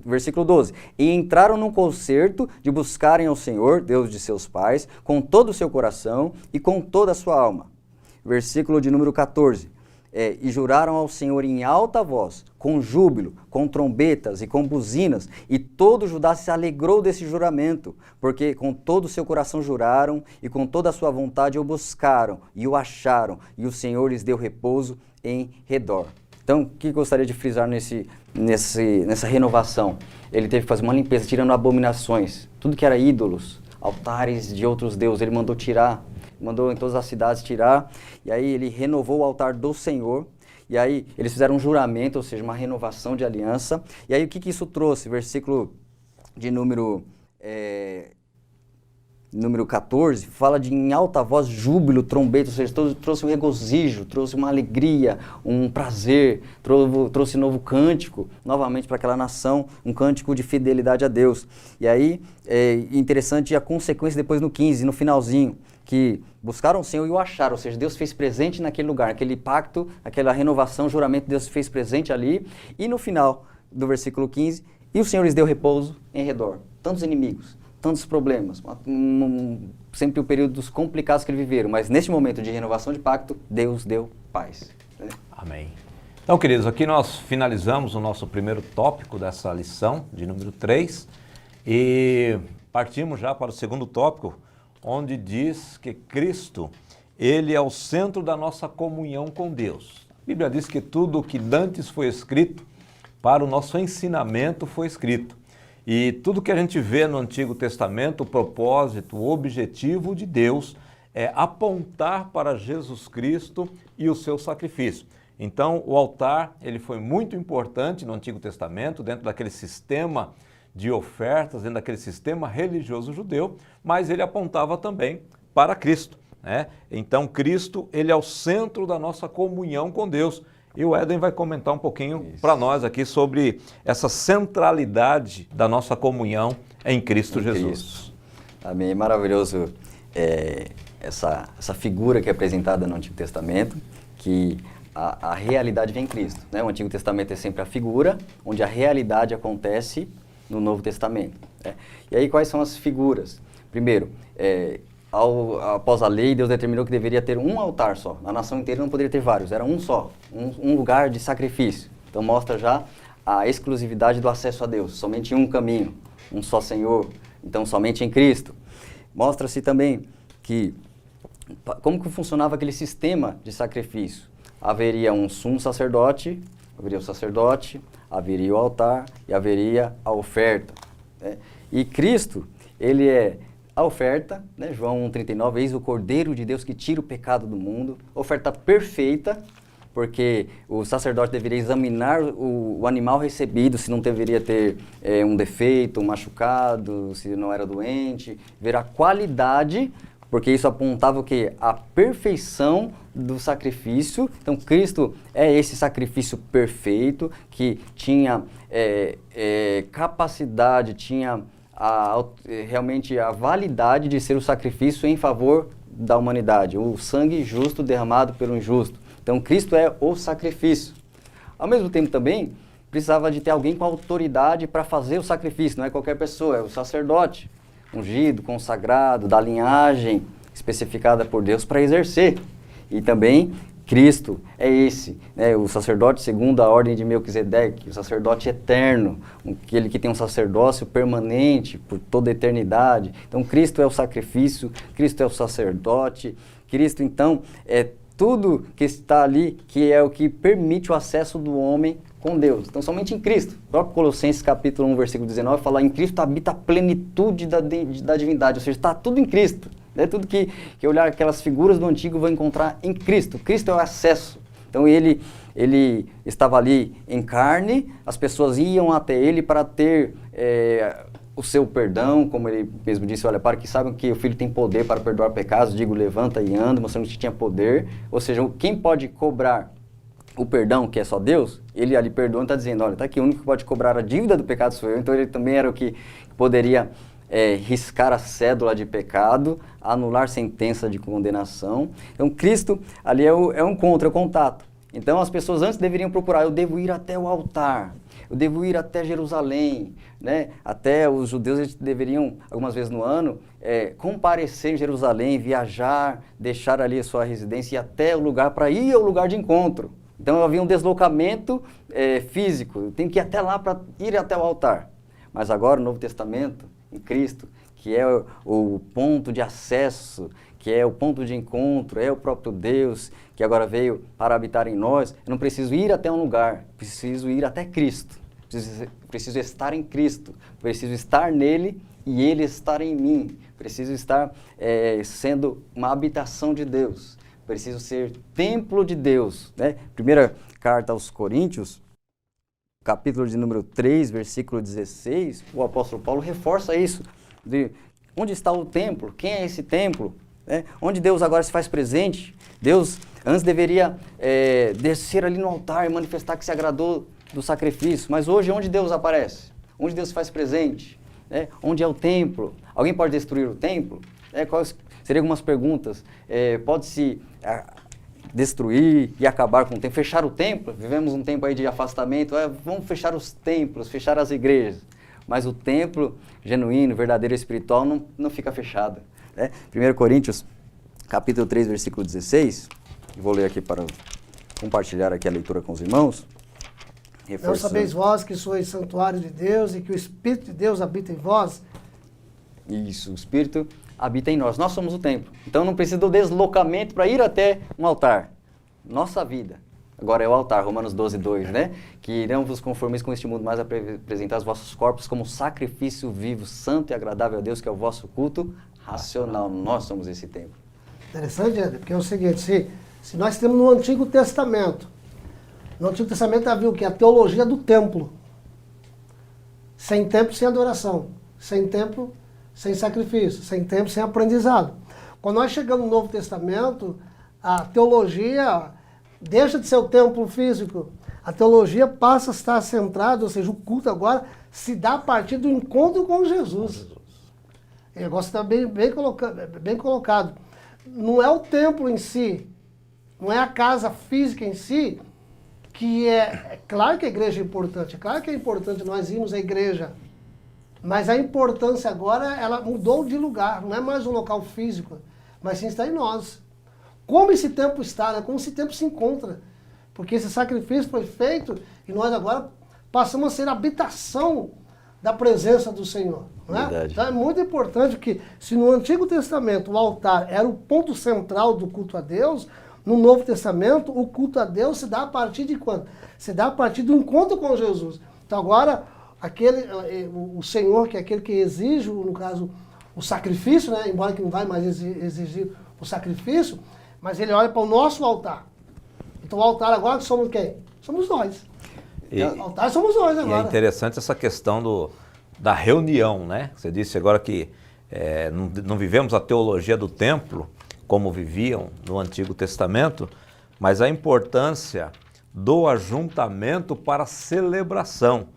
Versículo 12, e entraram num concerto de buscarem ao Senhor, Deus de seus pais, com todo o seu coração e com toda a sua alma. Versículo de número 14, e juraram ao Senhor em alta voz, com júbilo, com trombetas e com buzinas, e todo Judá se alegrou desse juramento, porque com todo o seu coração juraram, e com toda a sua vontade o buscaram, e o acharam, e o Senhor lhes deu repouso em redor. Então, o que gostaria de frisar nessa renovação? Ele teve que fazer uma limpeza, tirando abominações, tudo que era ídolos, altares de outros deuses, ele mandou tirar, mandou em todas as cidades tirar, e aí ele renovou o altar do Senhor, e aí eles fizeram um juramento, ou seja, uma renovação de aliança, e aí o que isso trouxe? Versículo de número 14, fala de em alta voz, júbilo, trombeta, ou seja, trouxe um regozijo, trouxe uma alegria, um prazer, trouxe um novo cântico, novamente para aquela nação, um cântico de fidelidade a Deus. E aí, é interessante a consequência depois no 15, no finalzinho, que buscaram o Senhor e o acharam, ou seja, Deus fez presente naquele lugar, aquele pacto, aquela renovação, juramento, Deus fez presente ali, e no final do versículo 15, e o Senhor lhes deu repouso em redor, tantos inimigos, tantos problemas, sempre o período dos complicados que eles viveram, mas neste momento de renovação de pacto, Deus deu paz. Né? Amém. Então, queridos, aqui nós finalizamos o nosso primeiro tópico dessa lição, de número 3, e partimos já para o segundo tópico, onde diz que Cristo, Ele é o centro da nossa comunhão com Deus. A Bíblia diz que tudo o que dantes foi escrito, para o nosso ensinamento foi escrito. E tudo que a gente vê no Antigo Testamento, o propósito, o objetivo de Deus é apontar para Jesus Cristo e o seu sacrifício. Então, o altar, ele foi muito importante no Antigo Testamento, dentro daquele sistema de ofertas, dentro daquele sistema religioso judeu, mas ele apontava também para Cristo, né? Então, Cristo, ele é o centro da nossa comunhão com Deus. E o Éden vai comentar um pouquinho para nós aqui sobre essa centralidade da nossa comunhão em Cristo Jesus. Amém, maravilhoso essa figura que é apresentada no Antigo Testamento, que a realidade vem em Cristo, né? O Antigo Testamento é sempre a figura, onde a realidade acontece no Novo Testamento, né? E aí quais são as figuras? Primeiro, após a lei, Deus determinou que deveria ter um altar só. Na nação inteira não poderia ter vários, era um só, um lugar de sacrifício. Então mostra já a exclusividade do acesso a Deus, somente um caminho, um só Senhor, então somente em Cristo. Mostra-se também que como que funcionava aquele sistema de sacrifício. Haveria um sumo sacerdote, haveria o altar e haveria a oferta, né? E Cristo, ele é a oferta, né? João 1,39, eis o Cordeiro de Deus que tira o pecado do mundo, oferta perfeita, porque o sacerdote deveria examinar o animal recebido, se não deveria ter um defeito, um machucado, se não era doente, ver a qualidade, porque isso apontava o quê? A perfeição do sacrifício. Então, Cristo é esse sacrifício perfeito, que tinha capacidade, tinha realmente a validade de ser o sacrifício em favor da humanidade, o sangue justo derramado pelo injusto. Então, Cristo é o sacrifício. Ao mesmo tempo também, precisava de ter alguém com autoridade para fazer o sacrifício, não é qualquer pessoa, é o sacerdote, ungido, consagrado, da linhagem especificada por Deus para exercer. E também Cristo é esse, né, o sacerdote segundo a ordem de Melquisedeque, o sacerdote eterno, aquele que tem um sacerdócio permanente por toda a eternidade. Então Cristo é o sacrifício, Cristo é o sacerdote, Cristo então é tudo que está ali, que é o que permite o acesso do homem com Deus. Então somente em Cristo. O próprio Colossenses capítulo 1, versículo 19, fala: em Cristo habita a plenitude da divindade, ou seja, está tudo em Cristo. Tudo que olhar aquelas figuras do antigo vai encontrar em Cristo. Cristo é o acesso. Então ele estava ali em carne, as pessoas iam até ele para ter o seu perdão, como ele mesmo disse, olha, para que saibam que o Filho tem poder para perdoar pecados, digo, levanta e anda, mostrando que tinha poder. Ou seja, quem pode cobrar o perdão, que é só Deus, ele ali perdoa e está dizendo, olha, está aqui, o único que pode cobrar a dívida do pecado sou eu. Então ele também era o que poderia riscar a cédula de pecado, anular sentença de condenação. Então Cristo ali é o encontro, é o contato. Então as pessoas antes deveriam procurar, eu devo ir até o altar, eu devo ir até Jerusalém, né? Até os judeus eles deveriam, algumas vezes no ano, comparecer em Jerusalém, viajar, deixar ali a sua residência e ir até o lugar para ir ao lugar de encontro. Então havia um deslocamento físico, eu tenho que ir até lá para ir até o altar. Mas agora, no Novo Testamento, em Cristo, que é o ponto de acesso, que é o ponto de encontro, é o próprio Deus, que agora veio para habitar em nós, eu não preciso ir até um lugar, preciso ir até Cristo, preciso estar em Cristo, preciso estar nele e ele estar em mim, preciso estar sendo uma habitação de Deus, preciso ser templo de Deus, né? Primeira carta aos Coríntios, capítulo de número 3, versículo 16, o apóstolo Paulo reforça isso, de onde está o templo, quem é esse templo, né? Onde Deus agora se faz presente. Deus antes deveria descer ali no altar e manifestar que se agradou do sacrifício, mas hoje onde Deus aparece? Onde Deus se faz presente? Né? Onde é o templo? Alguém pode destruir o templo? Quais seriam algumas perguntas? Pode-se destruir e acabar com o templo, fechar o templo? Vivemos um tempo aí de afastamento, vamos fechar os templos, fechar as igrejas, mas o templo genuíno, verdadeiro, espiritual não fica fechado, né? 1 Coríntios, capítulo 3, versículo 16, vou ler aqui para compartilhar aqui a leitura com os irmãos. Não sabeis vós que sois santuário de Deus e que o Espírito de Deus habita em vós? Isso, o Espírito habita em nós. Nós somos o templo. Então não precisa do deslocamento para ir até um altar. Nossa vida. Agora é o altar, Romanos 12, 2, né? Que não vos conformeis com este mundo, mas apresentar os vossos corpos como sacrifício vivo, santo e agradável a Deus, que é o vosso culto racional. Nós somos esse templo. Interessante, André, porque é o seguinte, se nós temos no Antigo Testamento havia o quê? A teologia do templo. Sem templo, sem adoração. Sem templo, sem sacrifício. Sem templo, sem aprendizado. Quando nós chegamos no Novo Testamento, a teologia deixa de ser o templo físico. A teologia passa a estar centrada, ou seja, o culto agora se dá a partir do encontro com Jesus. O negócio está bem colocado. não é o templo em si, não é a casa física em si, que é claro que a igreja é importante, é claro que é importante nós irmos à igreja, mas a importância agora, ela mudou de lugar, não é mais um local físico, mas sim está em nós. Como esse templo está, né? Como esse templo se encontra, porque esse sacrifício foi feito e nós agora passamos a ser a habitação da presença do Senhor. Não é? Verdade. Então é muito importante que, se no Antigo Testamento o altar era o ponto central do culto a Deus, no Novo Testamento o culto a Deus se dá a partir de quando? Se dá a partir do encontro com Jesus. Então agora, o Senhor, que é aquele que exige, no caso, o sacrifício, né? Embora que não vai mais exigir o sacrifício, mas ele olha para o nosso altar. Então o altar agora somos quem? Somos nós. O altar somos nós agora. E é interessante essa questão da reunião, né? Você disse agora que não vivemos a teologia do templo, como viviam no Antigo Testamento, mas a importância do ajuntamento para a celebração.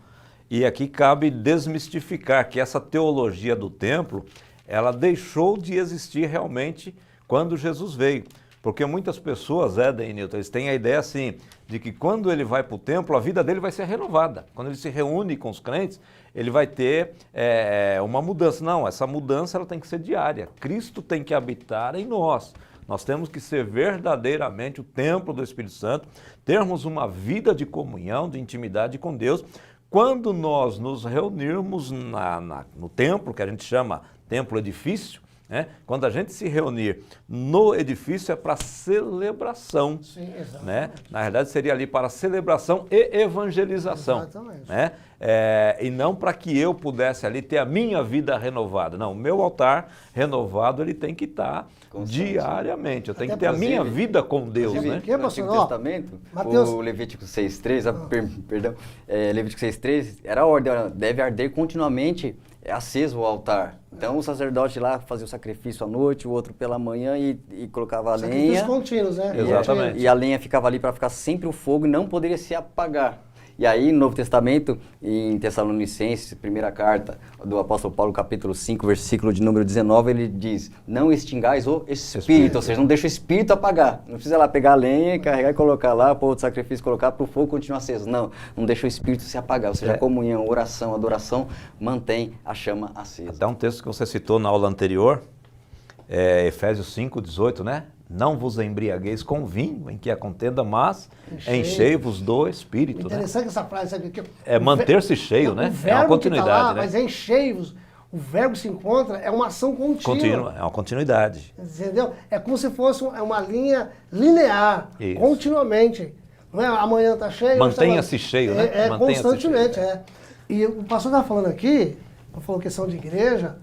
E aqui cabe desmistificar que essa teologia do templo, ela deixou de existir realmente quando Jesus veio. Porque muitas pessoas, Newton, eles têm a ideia assim, de que quando ele vai para o templo, a vida dele vai ser renovada. Quando ele se reúne com os crentes, ele vai ter uma mudança. Não, essa mudança ela tem que ser diária. Cristo tem que habitar em nós. Nós temos que ser verdadeiramente o templo do Espírito Santo, termos uma vida de comunhão, de intimidade com Deus. Quando nós nos reunirmos no templo, que a gente chama templo-edifício, quando a gente se reunir no edifício é para celebração. Sim, exatamente. Né? Na verdade seria ali para celebração e evangelização. Exatamente. Né? E não para que eu pudesse ali ter a minha vida renovada. Não, o meu altar renovado ele tem que estar diariamente. Eu tenho que ter a minha vida com Deus. Né? Que, no Antigo Testamento, Mateus... o Levítico 6.3, Levítico 6.3, era a ordem, deve arder continuamente aceso o altar. Então o sacerdote lá fazia o sacrifício à noite, o outro pela manhã e colocava a lenha. Sacrifícios contínuos, né? Exatamente. E a lenha ficava ali para ficar sempre o fogo e não poderia se apagar. E aí, no Novo Testamento, em Tessalonicenses, primeira carta do apóstolo Paulo, capítulo 5, versículo de número 19, ele diz, não extingais o espírito, ou seja, não deixa o espírito apagar. Não precisa lá pegar a lenha, carregar e colocar lá, pôr outro sacrifício, colocar para o fogo continuar aceso. Não deixa o espírito se apagar, ou seja, a comunhão, oração, adoração, mantém a chama acesa. Até um texto que você citou na aula anterior, Efésios 5, 18, né? Não vos embriagueis com vinho, em que há contenda, mas enchei-vos do Espírito. Interessante, né? Essa frase, sabe o que? É manter-se cheio, né? É uma continuidade, tá lá, né? Mas enchei-vos, o verbo se encontra, é uma ação contínua. É uma continuidade. Entendeu? É como se fosse uma linha linear, Isso. continuamente. Não é? Amanhã está cheio. Mantenha-se cheio, né? Mantenha-se constantemente, cheio. E o pastor estava falando aqui, falou questão de igreja,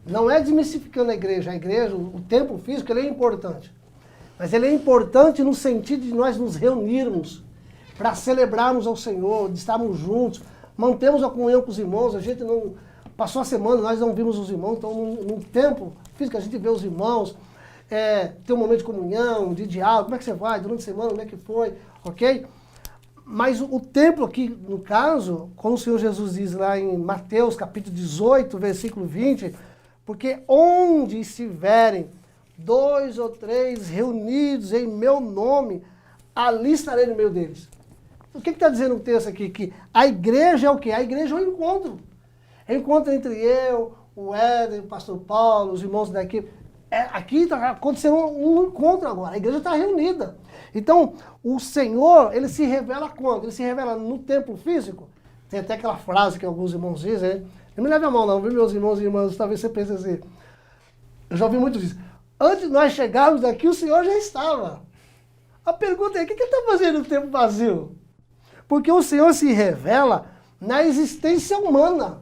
não é desmistificando a igreja, o templo físico, ele é importante. Mas ele é importante no sentido de nós nos reunirmos para celebrarmos ao Senhor, de estarmos juntos, mantemos a comunhão com os irmãos, a gente não... Passou a semana, nós não vimos os irmãos, então num templo físico a gente vê os irmãos, tem um momento de comunhão, de diálogo, como é que você vai, durante a semana, como é que foi, ok? Mas o templo aqui, no caso, como o Senhor Jesus diz lá em Mateus capítulo 18, versículo 20, porque onde estiverem 2 ou 3 reunidos em meu nome, ali estarei no meio deles. O que está dizendo o texto aqui? Que a igreja é o quê? A igreja é um encontro. É um encontro entre eu, o Éder, o pastor Paulo, os irmãos daqui. Aqui está acontecendo um encontro agora. A igreja está reunida. Então, o Senhor, ele se revela quando? Ele se revela no templo físico. Tem até aquela frase que alguns irmãos dizem, hein? Não me leve a mão não, viu, meus irmãos e irmãs? Talvez você pense assim. Eu já ouvi muito disso. Antes de nós chegarmos daqui, o Senhor já estava. A pergunta é, o que ele está fazendo no tempo vazio? Porque o Senhor se revela na existência humana.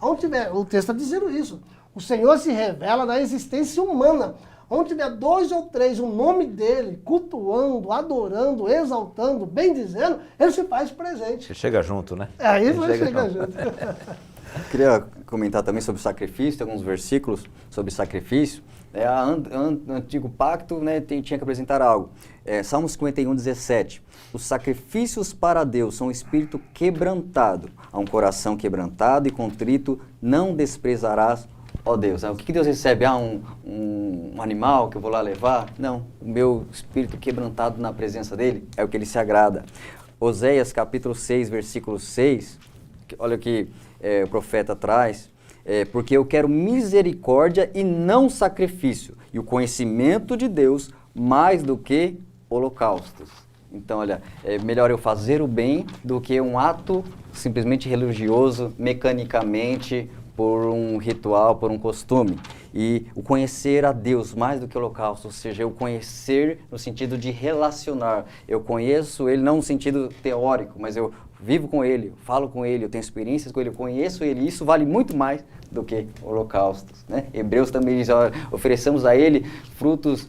Onde tiver, o texto está dizendo isso. O Senhor se revela na existência humana. Onde tiver 2 ou 3, o nome dele, cultuando, adorando, exaltando, bendizendo, ele se faz presente. Você chega junto, né? Aí ele chega junto. Queria comentar também sobre o sacrifício, tem alguns versículos sobre sacrifício. O antigo pacto, né, tinha que apresentar algo. Salmos 51, 17. Os sacrifícios para Deus são um espírito quebrantado. A um coração quebrantado e contrito não desprezarás, ó Deus, o que Deus recebe? Um animal que eu vou lá levar? Não, o meu espírito quebrantado na presença dele é o que ele se agrada. Oséias capítulo 6, versículo 6, olha o que o profeta traz, porque eu quero misericórdia e não sacrifício, e o conhecimento de Deus mais do que holocaustos. Então, olha, é melhor eu fazer o bem do que um ato simplesmente religioso, mecanicamente, por um ritual, por um costume. E o conhecer a Deus mais do que o holocausto, ou seja, eu conhecer no sentido de relacionar. Eu conheço Ele não no sentido teórico, mas eu vivo com Ele, falo com Ele, eu tenho experiências com Ele, eu conheço Ele. Isso vale muito mais do que holocaustos, né? Hebreus também diz, ofereçamos a Ele frutos,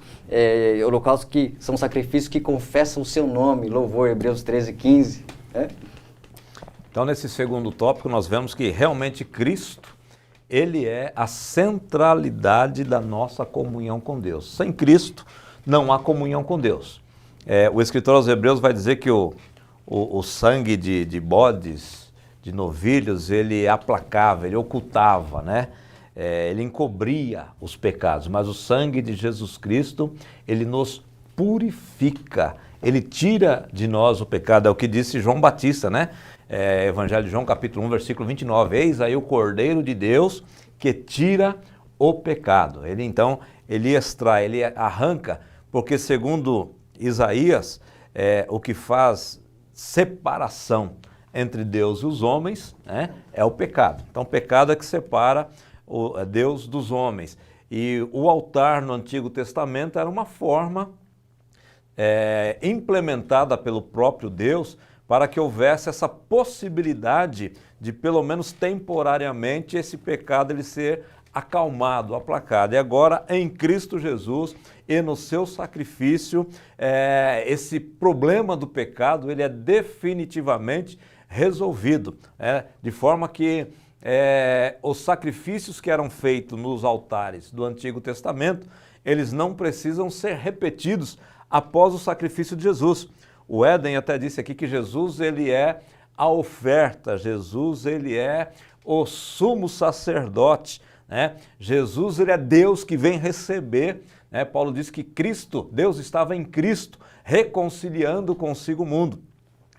holocaustos que são sacrifícios que confessam o seu nome, louvor, Hebreus 13, 15. Né? Então, nesse segundo tópico, nós vemos que realmente Cristo, Ele é a centralidade da nossa comunhão com Deus. Sem Cristo, não há comunhão com Deus. O escritor aos Hebreus vai dizer que o sangue de bodes, de novilhos, ele aplacava, ele ocultava, né? Ele encobria os pecados, mas o sangue de Jesus Cristo, ele nos purifica, ele tira de nós o pecado, é o que disse João Batista, né? Evangelho de João, capítulo 1, versículo 29, eis aí o Cordeiro de Deus que tira o pecado. Ele extrai, ele arranca, porque segundo Isaías, o que faz separação entre Deus e os homens, né, é o pecado. Então, o pecado é que separa Deus dos homens. E o altar no Antigo Testamento era uma forma implementada pelo próprio Deus para que houvesse essa possibilidade de, pelo menos temporariamente, esse pecado ele ser acalmado, aplacado. E agora, em Cristo Jesus e no seu sacrifício, esse problema do pecado ele é definitivamente resolvido, de forma que os sacrifícios que eram feitos nos altares do Antigo Testamento, eles não precisam ser repetidos após o sacrifício de Jesus. O Éden até disse aqui que Jesus ele é a oferta, Jesus ele é o sumo sacerdote, né? Jesus ele é Deus que vem receber, né? Paulo diz que Cristo, Deus estava em Cristo, reconciliando consigo o mundo.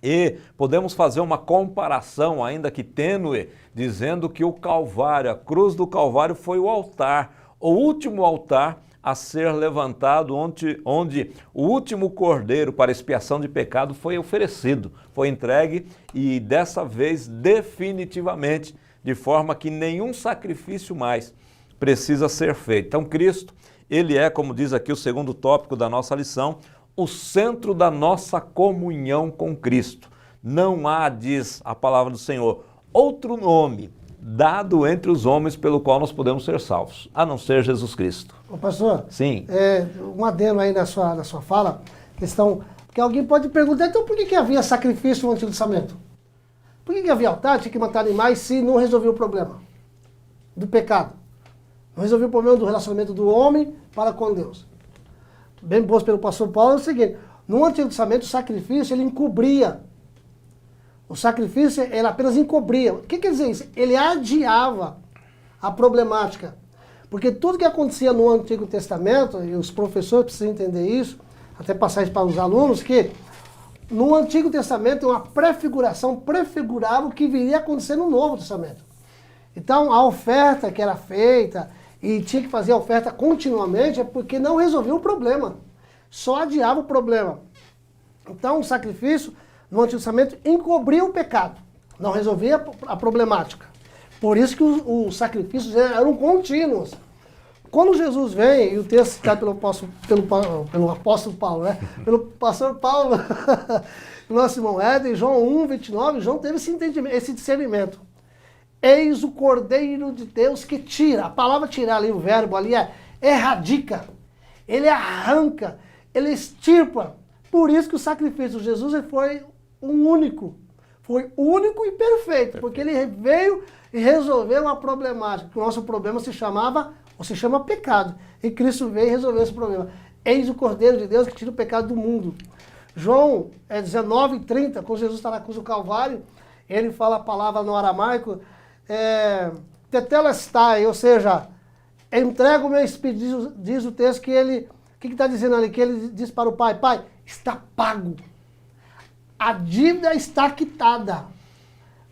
E podemos fazer uma comparação, ainda que tênue, dizendo que o Calvário, a cruz do Calvário foi o altar, o último altar a ser levantado, onde o último cordeiro para expiação de pecado foi oferecido, foi entregue e dessa vez definitivamente, de forma que nenhum sacrifício mais precisa ser feito. Então Cristo, ele é, como diz aqui o segundo tópico da nossa lição, o centro da nossa comunhão com Cristo. Não há, diz a palavra do Senhor, outro nome dado entre os homens pelo qual nós podemos ser salvos, a não ser Jesus Cristo. Ô pastor, sim. Um adendo aí na sua fala, porque alguém pode perguntar, então por que havia sacrifício no Antigo Testamento? Por que havia altar, tinha que matar animais se não resolvia o problema do pecado? Não resolvia o problema do relacionamento do homem para com Deus. Bem posto pelo pastor Paulo, é o seguinte, no Antigo Testamento o sacrifício ele encobria. O sacrifício ele apenas encobria. O que quer dizer isso? Ele adiava a problemática. Porque tudo que acontecia no Antigo Testamento, e os professores precisam entender isso, até passar isso para os alunos, que no Antigo Testamento uma prefiguração prefigurava o que viria a acontecer no Novo Testamento. Então a oferta que era feita, e tinha que fazer a oferta continuamente, é porque não resolvia o problema. Só adiava o problema. Então o sacrifício no Antigo Testamento encobria o pecado. Não resolvia a problemática. Por isso que os sacrifícios eram contínuos. Quando Jesus vem, e o texto citado pelo apóstolo Paulo, né? Pelo pastor Paulo, nosso irmão Éden, João 1, 29, João teve esse discernimento. Eis o Cordeiro de Deus que tira. A palavra tirar ali, o verbo ali é erradica. Ele arranca, ele extirpa. Por isso que o sacrifício de Jesus foi único. Foi único e perfeito, porque ele veio e resolveu uma problemática. O nosso problema se chama pecado. E Cristo veio e resolveu esse problema. Eis o Cordeiro de Deus que tira o pecado do mundo. João 19:30, quando Jesus está na cruz do Calvário, ele fala a palavra no aramaico, tetelestai, ou seja, entrego o meu espírito, diz o texto que ele, o que está dizendo ali? Que ele diz para o pai, pai, está pago. A dívida está quitada.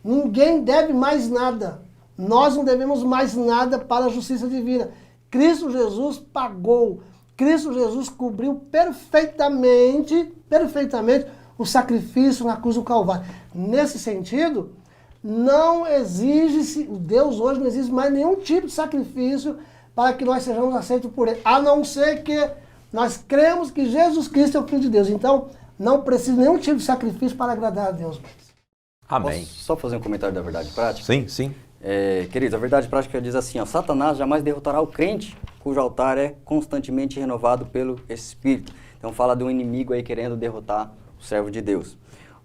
Ninguém deve mais nada. Nós não devemos mais nada para a justiça divina. Cristo Jesus pagou. Cristo Jesus cobriu perfeitamente o sacrifício na cruz do Calvário. Nesse sentido, não exige, Deus hoje não exige mais nenhum tipo de sacrifício para que nós sejamos aceitos por Ele. A não ser que nós cremos que Jesus Cristo é o Filho de Deus. Então, não precisa nenhum tipo de sacrifício para agradar a Deus. Amém. Posso só fazer um comentário da verdade prática? Sim, sim. Queridos, a verdade prática diz assim, ó, Satanás jamais derrotará o crente cujo altar é constantemente renovado pelo Espírito. Então fala de um inimigo aí querendo derrotar o servo de Deus.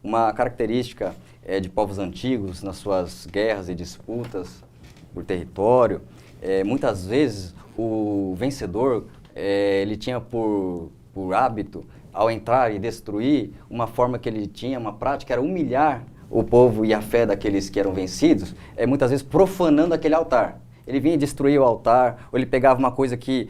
Uma característica de povos antigos nas suas guerras e disputas por território, muitas vezes o vencedor ele tinha por hábito, ao entrar e destruir, uma forma que ele tinha, uma prática, era humilhar o povo e a fé daqueles que eram vencidos, muitas vezes profanando aquele altar. Ele vinha destruir o altar, ou ele pegava uma coisa que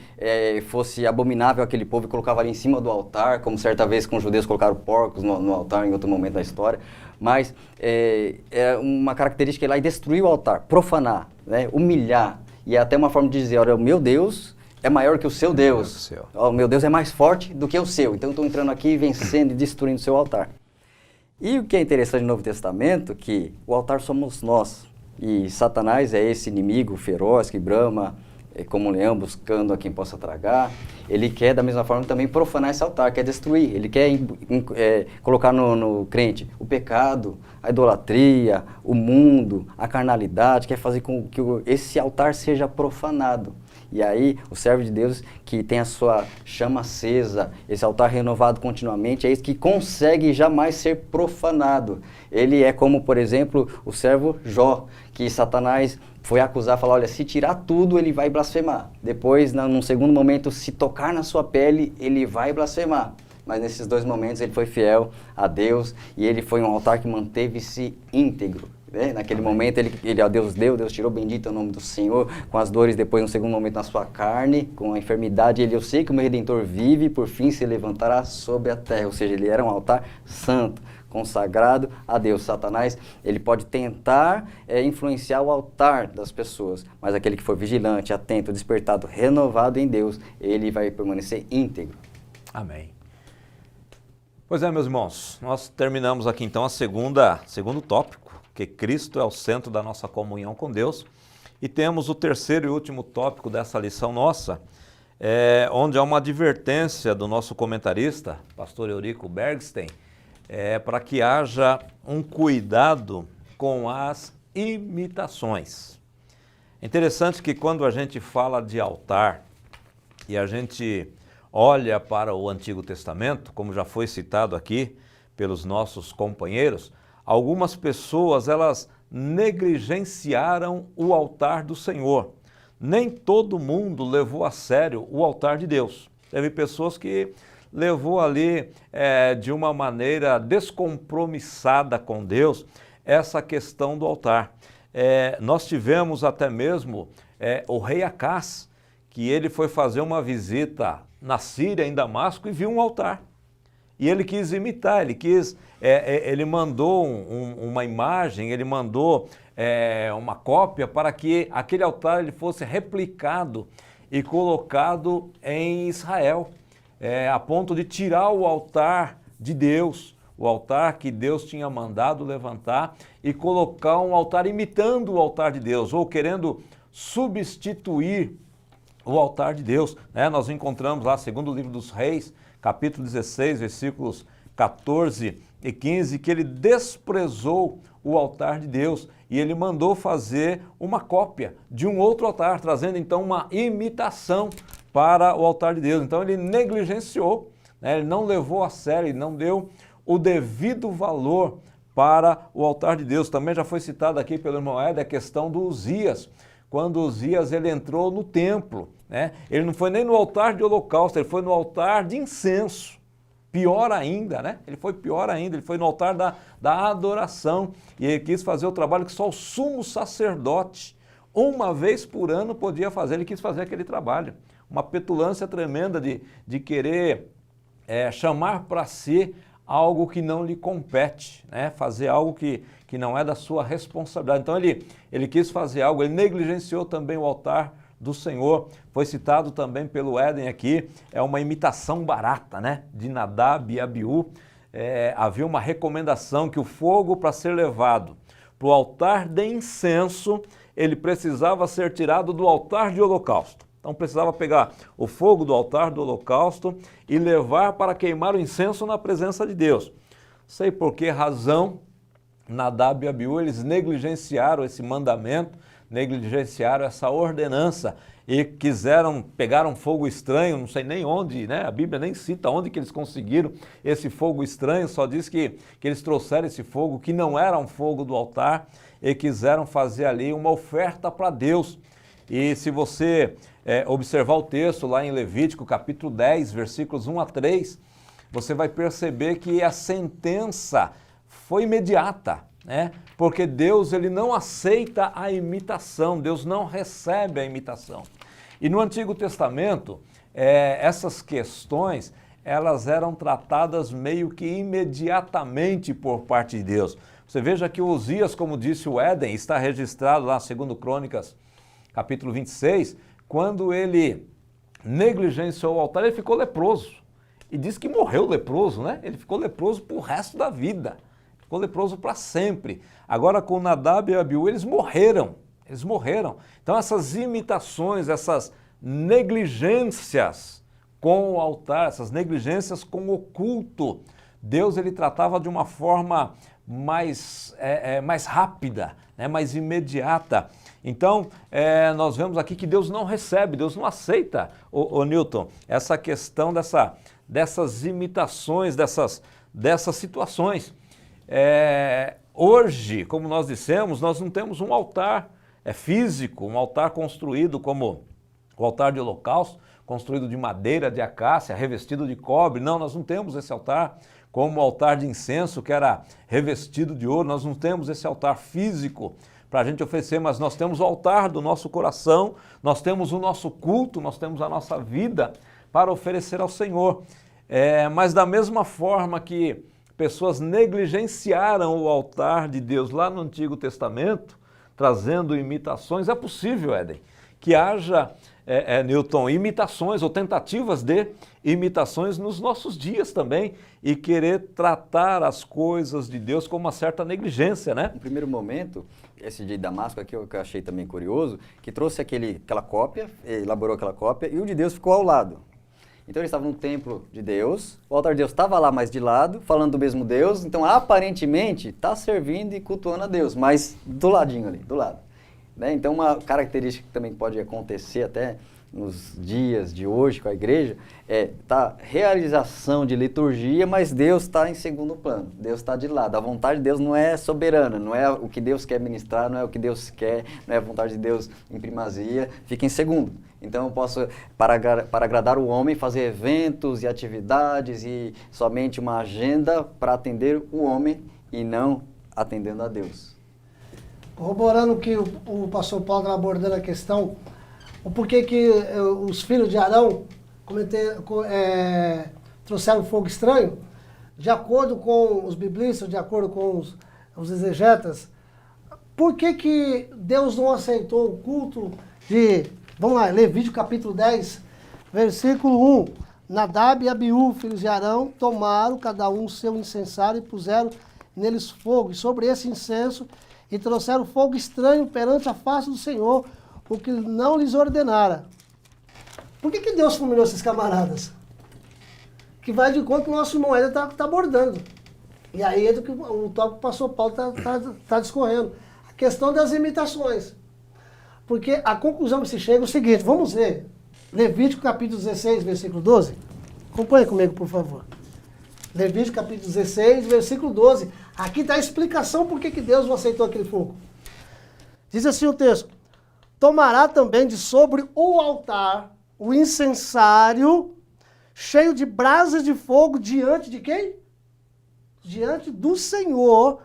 fosse abominável àquele povo e colocava ali em cima do altar, como certa vez com os judeus colocaram porcos no altar em outro momento da história. Mas é uma característica ir lá e destruir o altar, profanar, né, humilhar. E é até uma forma de dizer, olha, o meu Deus é maior que o seu Deus. O meu Deus é mais forte do que o seu. Então eu estou entrando aqui vencendo e destruindo o seu altar. E o que é interessante no Novo Testamento, que o altar somos nós. E Satanás é esse inimigo feroz que brama como um leão buscando a quem possa tragar. Ele quer, da mesma forma, também profanar esse altar, quer destruir. Ele quer colocar no crente o pecado, a idolatria, o mundo, a carnalidade, quer fazer com que esse altar seja profanado. E aí, o servo de Deus que tem a sua chama acesa, esse altar renovado continuamente, é esse que consegue jamais ser profanado. Ele é como, por exemplo, o servo Jó, que Satanás foi acusar, falar, olha, se tirar tudo, ele vai blasfemar. Depois, num segundo momento, se tocar na sua pele, ele vai blasfemar. Mas nesses dois momentos ele foi fiel a Deus e ele foi um altar que manteve-se íntegro. Naquele momento ele a Deus deu, Deus tirou, bendito é o nome do Senhor, com as dores depois no segundo momento na sua carne, com a enfermidade, eu sei que o meu Redentor vive e por fim se levantará sobre a terra, ou seja, ele era um altar santo, consagrado a Deus. Satanás, ele pode tentar influenciar o altar das pessoas, mas aquele que for vigilante, atento, despertado, renovado em Deus, ele vai permanecer íntegro. Amém. Pois é, meus irmãos, nós terminamos aqui então segundo tópico, que Cristo é o centro da nossa comunhão com Deus. E temos o terceiro e último tópico dessa lição nossa, onde há uma advertência do nosso comentarista, pastor Eurico Bergstein, para que haja um cuidado com as imitações. É interessante que quando a gente fala de altar e a gente olha para o Antigo Testamento, como já foi citado aqui pelos nossos companheiros, algumas pessoas, elas negligenciaram o altar do Senhor. Nem todo mundo levou a sério o altar de Deus. Teve pessoas que levou ali de uma maneira descompromissada com Deus essa questão do altar. Nós tivemos até mesmo o rei Acás, que ele foi fazer uma visita na Síria, em Damasco, e viu um altar. E ele quis imitar, ele mandou uma imagem, ele mandou uma cópia para que aquele altar ele fosse replicado e colocado em Israel, a ponto de tirar o altar de Deus, o altar que Deus tinha mandado levantar, e colocar um altar imitando o altar de Deus, ou querendo substituir o altar de Deus. Nós encontramos lá, segundo o livro dos Reis, capítulo 16, versículos 14 e 15, que ele desprezou o altar de Deus e ele mandou fazer uma cópia de um outro altar, trazendo então uma imitação para o altar de Deus. Então ele negligenciou, ele não levou a sério, ele não deu o devido valor para o altar de Deus. Também já foi citado aqui pelo irmão Éder a questão do Uzias. Quando Uzias ele entrou no templo, ele não foi nem no altar de holocausto, ele foi no altar de incenso. Pior ainda, ele foi pior ainda, ele foi no altar da adoração, e ele quis fazer o trabalho que só o sumo sacerdote Uma vez por ano podia fazer, ele quis fazer aquele trabalho. Uma petulância tremenda de querer chamar para si algo que não lhe compete, né? Fazer algo que não é da sua responsabilidade. Então ele quis fazer algo, ele negligenciou também o altar do Senhor. Foi citado também pelo Éden aqui, é uma imitação barata, né? De Nadab e Abiú. Havia uma recomendação que o fogo, para ser levado para o altar de incenso, ele precisava ser tirado do altar de holocausto. Então precisava pegar o fogo do altar do holocausto e levar para queimar o incenso na presença de Deus. Sei por que razão Nadab e Abiú, eles negligenciaram esse mandamento, negligenciaram essa ordenança e pegaram fogo estranho, não sei nem onde, né? A Bíblia nem cita onde que eles conseguiram esse fogo estranho, só diz que eles trouxeram esse fogo que não era um fogo do altar e quiseram fazer ali uma oferta para Deus. E se você observar o texto lá em Levítico, capítulo 10, versículos 1 a 3, você vai perceber que a sentença foi imediata, né? Porque Deus, ele não aceita a imitação, Deus não recebe a imitação. E no Antigo Testamento, essas questões, elas eram tratadas meio que imediatamente por parte de Deus. Você veja que Uzias, como disse o Éden, está registrado lá, segundo Crônicas, capítulo 26, quando ele negligenciou o altar, ele ficou leproso. E diz que morreu leproso, né? Ele ficou leproso pro resto da vida. Ficou leproso para sempre. Agora com Nadab e Abiú, eles morreram. Então essas imitações, essas negligências com o altar, essas negligências com o culto, Deus ele tratava de uma forma mais rápida, né? Mais imediata. Então, nós vemos aqui que Deus não recebe, Deus não aceita, Newton, essa questão dessas imitações, dessas situações. Hoje, como nós dissemos, nós não temos um altar físico, um altar construído como o altar de holocausto, construído de madeira de acácia, revestido de cobre. Não, nós não temos esse altar como o altar de incenso, que era revestido de ouro. Nós não temos esse altar físico para a gente oferecer, mas nós temos o altar do nosso coração, nós temos o nosso culto, nós temos a nossa vida para oferecer ao Senhor. Mas da mesma forma que pessoas negligenciaram o altar de Deus lá no Antigo Testamento, trazendo imitações, é possível, Éden, que haja, Newton, imitações ou tentativas de imitações nos nossos dias também e querer tratar as coisas de Deus com uma certa negligência, né? No primeiro momento, esse de Damasco aqui, que eu achei também curioso, que trouxe aquela cópia, elaborou aquela cópia e o de Deus ficou ao lado. Então eles estavam no templo de Deus, o altar de Deus estava lá mais de lado, falando do mesmo Deus, então aparentemente está servindo e cultuando a Deus, mas do ladinho ali, do lado. Né? Então uma característica que também pode acontecer até nos dias de hoje com a igreja realização de liturgia, mas Deus está em segundo plano, Deus está de lado. A vontade de Deus não é soberana, não é o que Deus quer ministrar, não é o que Deus quer, não é a vontade de Deus em primazia, fica em segundo. Então eu posso, para agradar o homem, fazer eventos e atividades e somente uma agenda para atender o homem e não atendendo a Deus. Corroborando que o pastor Paulo está abordando a questão, o porquê que os filhos de Arão trouxeram fogo estranho, de acordo com os biblistas, de acordo com os exegetas, por que Deus não aceitou o culto de... Vamos lá, Levítico capítulo 10, versículo 1. Nadab e Abiú, filhos de Arão, tomaram cada um seu incensário e puseram neles fogo, e sobre esse incenso, e trouxeram fogo estranho perante a face do Senhor, o que não lhes ordenara. Por que Deus fulminou esses camaradas? Que vai de conta que o nosso irmão Éder está abordando. E aí é do que o tópico que o pastor Paulo está discorrendo. A questão das imitações. Porque a conclusão que se chega é o seguinte, vamos ver, Levítico capítulo 16, versículo 12. Acompanhe comigo, por favor. Levítico capítulo 16, versículo 12. Aqui está a explicação por que Deus não aceitou aquele fogo. Diz assim o texto, tomará também de sobre o altar o incensário cheio de brasas de fogo diante de quem? Diante do Senhor,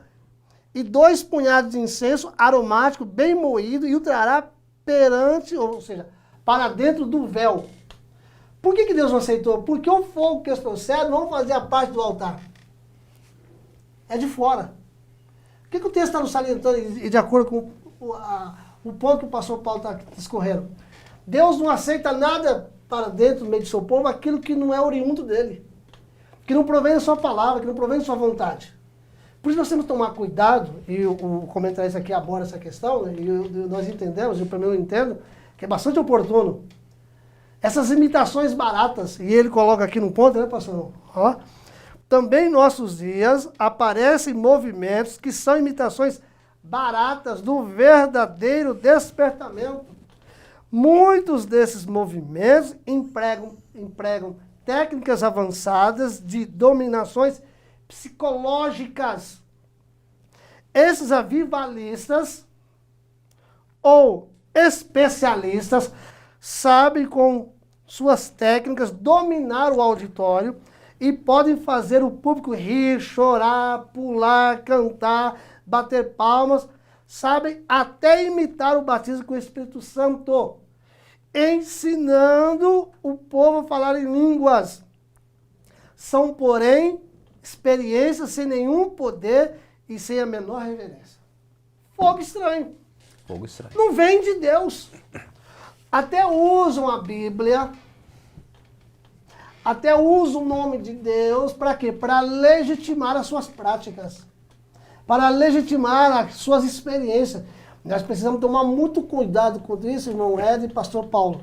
e 2 punhados de incenso aromático bem moído, e o trará perante, ou seja, para dentro do véu. Por que Deus não aceitou? Porque o fogo que eles trouxeram não fazia parte do altar. É de fora. O que o texto está nos salientando, e de acordo com o ponto que o pastor Paulo está discorrendo? Deus não aceita nada para dentro do meio do seu povo, aquilo que não é oriundo dele. Que não provém da sua palavra, que não provém da sua vontade. Por isso nós temos que tomar cuidado, e o comentarista aqui aborda essa questão, né, e nós entendemos, eu pelo menos entendo, que é bastante oportuno. Essas imitações baratas, e ele coloca aqui no ponto, né, pastor? Ó, também em nossos dias aparecem movimentos que são imitações baratas do verdadeiro despertamento. Muitos desses movimentos empregam técnicas avançadas de dominações psicológicas. Esses avivalistas ou especialistas sabem com suas técnicas dominar o auditório e podem fazer o público rir, chorar, pular, cantar, bater palmas. Sabem até imitar o batismo com o Espírito Santo, ensinando o povo a falar em línguas. São, porém, experiências sem nenhum poder e sem a menor reverência. Fogo estranho. Fogo estranho. Não vem de Deus. Até usam a Bíblia, até usam o nome de Deus, para quê? Para legitimar as suas práticas, para legitimar as suas experiências. Nós precisamos tomar muito cuidado com isso, irmão Ed e pastor Paulo.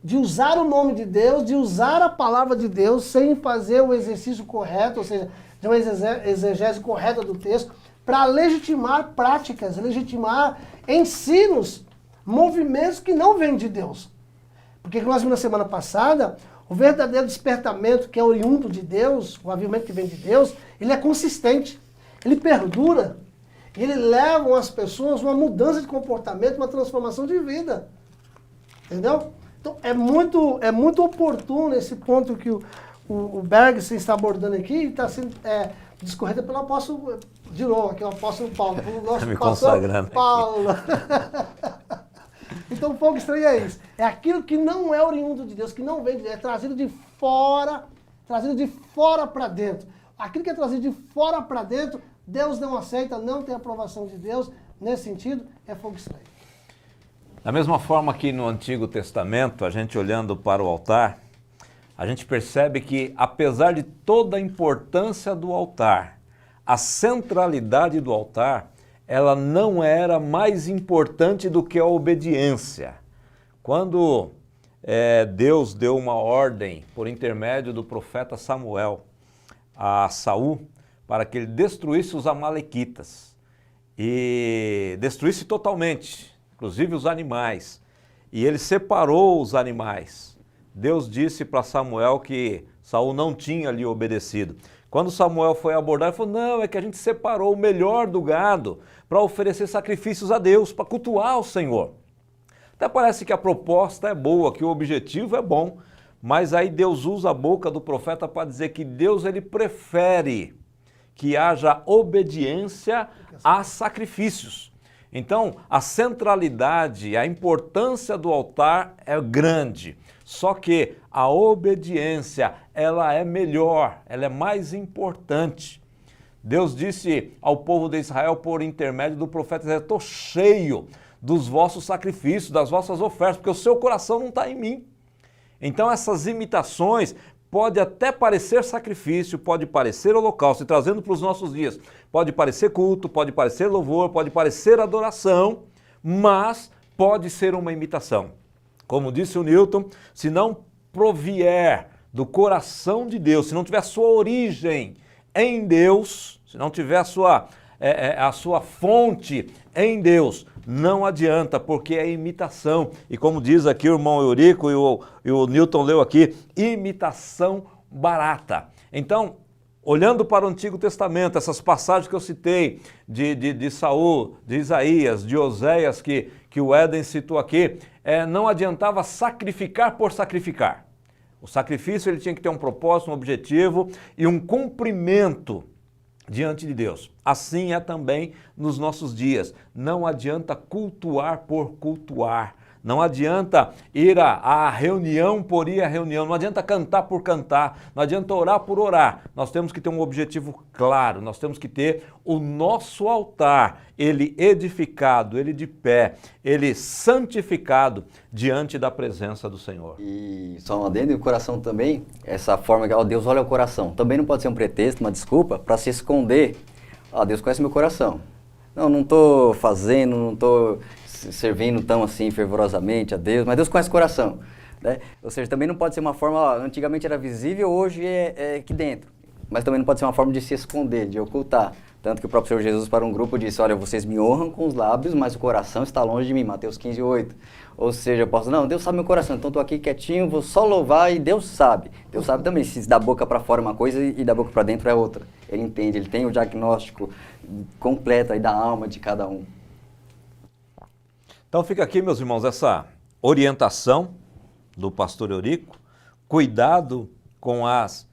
De usar o nome de Deus, de usar a palavra de Deus sem fazer o exercício correto, ou seja, de uma exegese correta do texto, para legitimar práticas, legitimar ensinos, movimentos que não vêm de Deus. Porque nós vimos na semana passada, o verdadeiro despertamento que é oriundo de Deus, o avivamento que vem de Deus, ele é consistente, ele perdura, ele leva as pessoas a uma mudança de comportamento, uma transformação de vida. Entendeu? Então é muito oportuno esse ponto que o Bergson está abordando aqui e está sendo discorrido pelo apóstolo, de novo, aqui o apóstolo Paulo. O nosso me pastor consagrando Paulo. Então o fogo estranho é isso. É aquilo que não é oriundo de Deus, que não vem de Deus, é trazido de fora para dentro. Aquilo que é trazido de fora para dentro, Deus não aceita, não tem aprovação de Deus. Nesse sentido, é fogo estranho. Da mesma forma que no Antigo Testamento, a gente olhando para o altar, a gente percebe que, apesar de toda a importância do altar, a centralidade do altar, ela não era mais importante do que a obediência. Quando Deus deu uma ordem por intermédio do profeta Samuel a Saul para que ele destruísse os amalequitas e destruísse totalmente, inclusive os animais, e ele separou os animais. Deus disse para Samuel que Saul não tinha lhe obedecido. Quando Samuel foi abordar, ele falou, não, é que a gente separou o melhor do gado para oferecer sacrifícios a Deus, para cultuar o Senhor. Até parece que a proposta é boa, que o objetivo é bom, mas aí Deus usa a boca do profeta para dizer que Deus ele prefere que haja obediência a sacrifícios. Então, a centralidade, a importância do altar é grande. Só que a obediência, ela é melhor, ela é mais importante. Deus disse ao povo de Israel por intermédio do profeta Isaías, estou cheio dos vossos sacrifícios, das vossas ofertas, porque o seu coração não está em mim. Então essas imitações pode até parecer sacrifício, pode parecer holocausto, e trazendo para os nossos dias, pode parecer culto, pode parecer louvor, pode parecer adoração, mas pode ser uma imitação. Como disse o Newton, se não provier do coração de Deus, se não tiver sua origem em Deus, se não tiver a sua fonte em Deus, não adianta, porque é imitação. E como diz aqui o irmão Eurico e o Newton leu aqui, imitação barata. Então, olhando para o Antigo Testamento, essas passagens que eu citei de Saul, de Isaías, de Oséias, que o Éden citou aqui, não adiantava sacrificar por sacrificar. O sacrifício ele tinha que ter um propósito, um objetivo e um cumprimento diante de Deus. Assim é também nos nossos dias. Não adianta cultuar por cultuar. Não adianta ir à reunião por ir à reunião, não adianta cantar por cantar, não adianta orar por orar. Nós temos que ter um objetivo claro, nós temos que ter o nosso altar, ele edificado, ele de pé, ele santificado diante da presença do Senhor. E só um adendo, e o coração também, essa forma que, ó, Deus olha o coração, também não pode ser um pretexto, uma desculpa para se esconder. Ó, Deus conhece meu coração. Não estou fazendo, não estou servindo tão assim fervorosamente a Deus, mas Deus conhece o coração, né? Ou seja, também não pode ser uma forma, ó, antigamente era visível, hoje é aqui dentro, mas também não pode ser uma forma de se esconder, de ocultar. Tanto que o próprio Senhor Jesus para um grupo disse, olha, vocês me honram com os lábios, mas o coração está longe de mim, Mateus 15:8. Ou seja, eu posso, não, Deus sabe meu coração, então estou aqui quietinho, vou só louvar e Deus sabe. Deus sabe também, se da boca para fora é uma coisa e da boca para dentro é outra. Ele entende, ele tem o diagnóstico completo aí da alma de cada um. Então fica aqui, meus irmãos, essa orientação do pastor Eurico, cuidado com as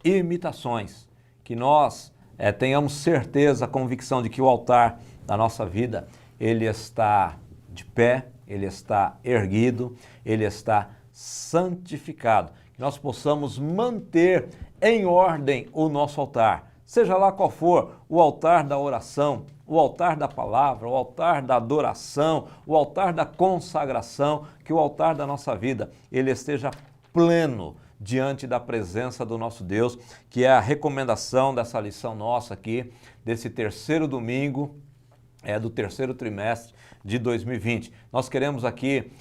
imitações, que nós tenhamos certeza, convicção de que o altar da nossa vida, ele está de pé, ele está erguido, ele está santificado, que nós possamos manter em ordem o nosso altar, seja lá qual for, o altar da oração, o altar da palavra, o altar da adoração, o altar da consagração, que o altar da nossa vida, ele esteja pleno diante da presença do nosso Deus, que é a recomendação dessa lição nossa aqui, desse terceiro domingo, do terceiro trimestre de 2020. Nós queremos aqui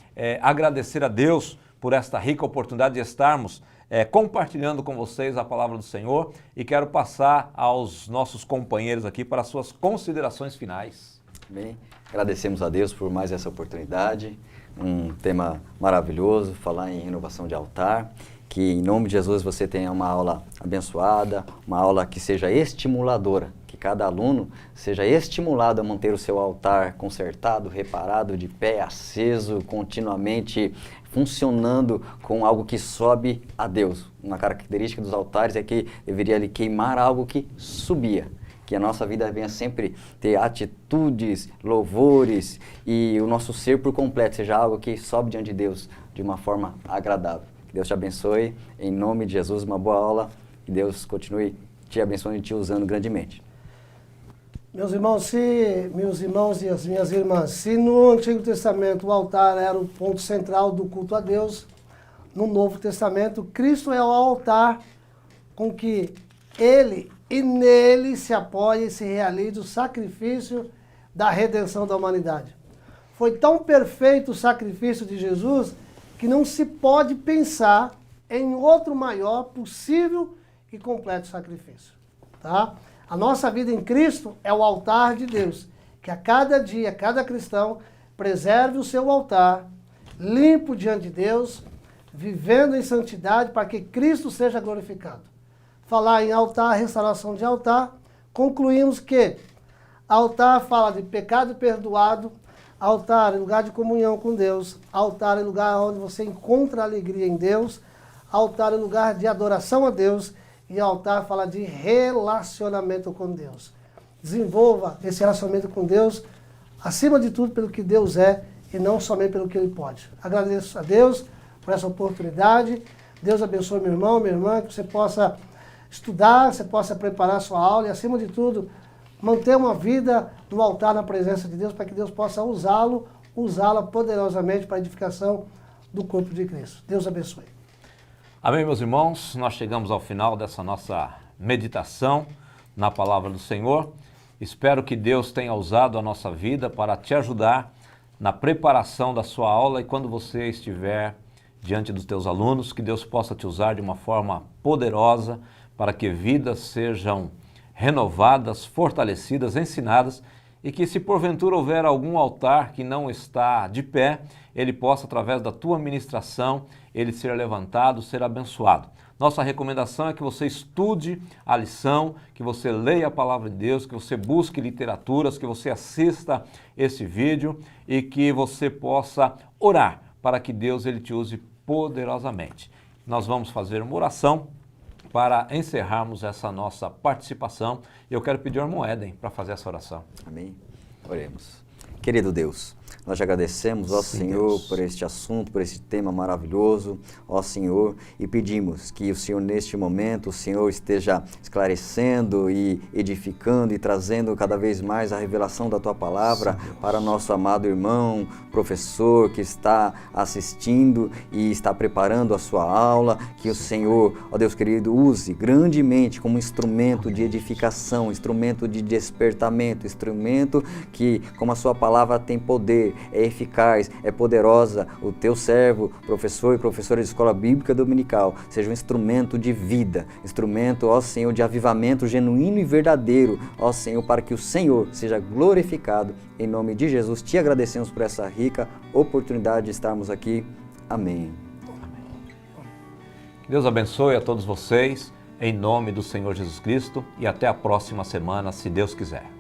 agradecer a Deus por esta rica oportunidade de estarmos compartilhando com vocês a palavra do Senhor e quero passar aos nossos companheiros aqui para as suas considerações finais. Bem, agradecemos a Deus por mais essa oportunidade, um tema maravilhoso, falar em renovação de altar, que em nome de Jesus você tenha uma aula abençoada, uma aula que seja estimuladora, que cada aluno seja estimulado a manter o seu altar consertado, reparado, de pé, aceso, continuamente funcionando com algo que sobe a Deus. Uma característica dos altares é que deveria ali queimar algo que subia. Que a nossa vida venha sempre ter atitudes, louvores e o nosso ser por completo seja algo que sobe diante de Deus de uma forma agradável. Que Deus te abençoe, em nome de Jesus, uma boa aula, que Deus continue te abençoando e te usando grandemente. Meus irmãos e as minhas irmãs, se no Antigo Testamento o altar era o ponto central do culto a Deus, no Novo Testamento, Cristo é o altar com que Ele e nele se apoia e se realiza o sacrifício da redenção da humanidade. Foi tão perfeito o sacrifício de Jesus que não se pode pensar em outro maior possível e completo sacrifício. Tá? A nossa vida em Cristo é o altar de Deus, que a cada dia, cada cristão, preserve o seu altar, limpo diante de Deus, vivendo em santidade para que Cristo seja glorificado. Falar em altar, restauração de altar, concluímos que altar fala de pecado perdoado, altar é lugar de comunhão com Deus, altar é lugar onde você encontra alegria em Deus, altar é lugar de adoração a Deus e altar fala de relacionamento com Deus. Desenvolva esse relacionamento com Deus, acima de tudo pelo que Deus é e não somente pelo que Ele pode. Agradeço a Deus por essa oportunidade. Deus abençoe meu irmão, minha irmã, que você possa estudar, você possa preparar a sua aula e, acima de tudo, manter uma vida no altar, na presença de Deus, para que Deus possa usá-la poderosamente para a edificação do corpo de Cristo. Deus abençoe. Amém, meus irmãos? Nós chegamos ao final dessa nossa meditação na palavra do Senhor. Espero que Deus tenha usado a nossa vida para te ajudar na preparação da sua aula e quando você estiver diante dos teus alunos, que Deus possa te usar de uma forma poderosa para que vidas sejam renovadas, fortalecidas, ensinadas e que se porventura houver algum altar que não está de pé, ele possa, através da tua ministração, ele ser levantado, ser abençoado. Nossa recomendação é que você estude a lição, que você leia a palavra de Deus, que você busque literaturas, que você assista esse vídeo e que você possa orar para que Deus ele te use poderosamente. Nós vamos fazer uma oração para encerrarmos essa nossa participação. Eu quero pedir ao irmão Éden para fazer essa oração. Amém. Oremos. Querido Deus, nós te agradecemos, ó Senhor, Deus, por este assunto, por este tema maravilhoso, ó Senhor, e pedimos que o Senhor, neste momento, o Senhor esteja esclarecendo e edificando e trazendo cada vez mais a revelação da Tua Palavra para nosso amado irmão, professor que está assistindo e está preparando a sua aula, que o Senhor, ó Deus querido, use grandemente como instrumento de edificação, instrumento de despertamento, instrumento que, como a sua palavra tem poder, é eficaz, é poderosa, o teu servo, professor e professora de escola bíblica dominical, seja um instrumento de vida, instrumento, ó Senhor, de avivamento genuíno e verdadeiro, ó Senhor, para que o Senhor seja glorificado. Em nome de Jesus, te agradecemos por essa rica oportunidade de estarmos aqui. Amém. Que Deus abençoe a todos vocês, em nome do Senhor Jesus Cristo, e até a próxima semana, se Deus quiser.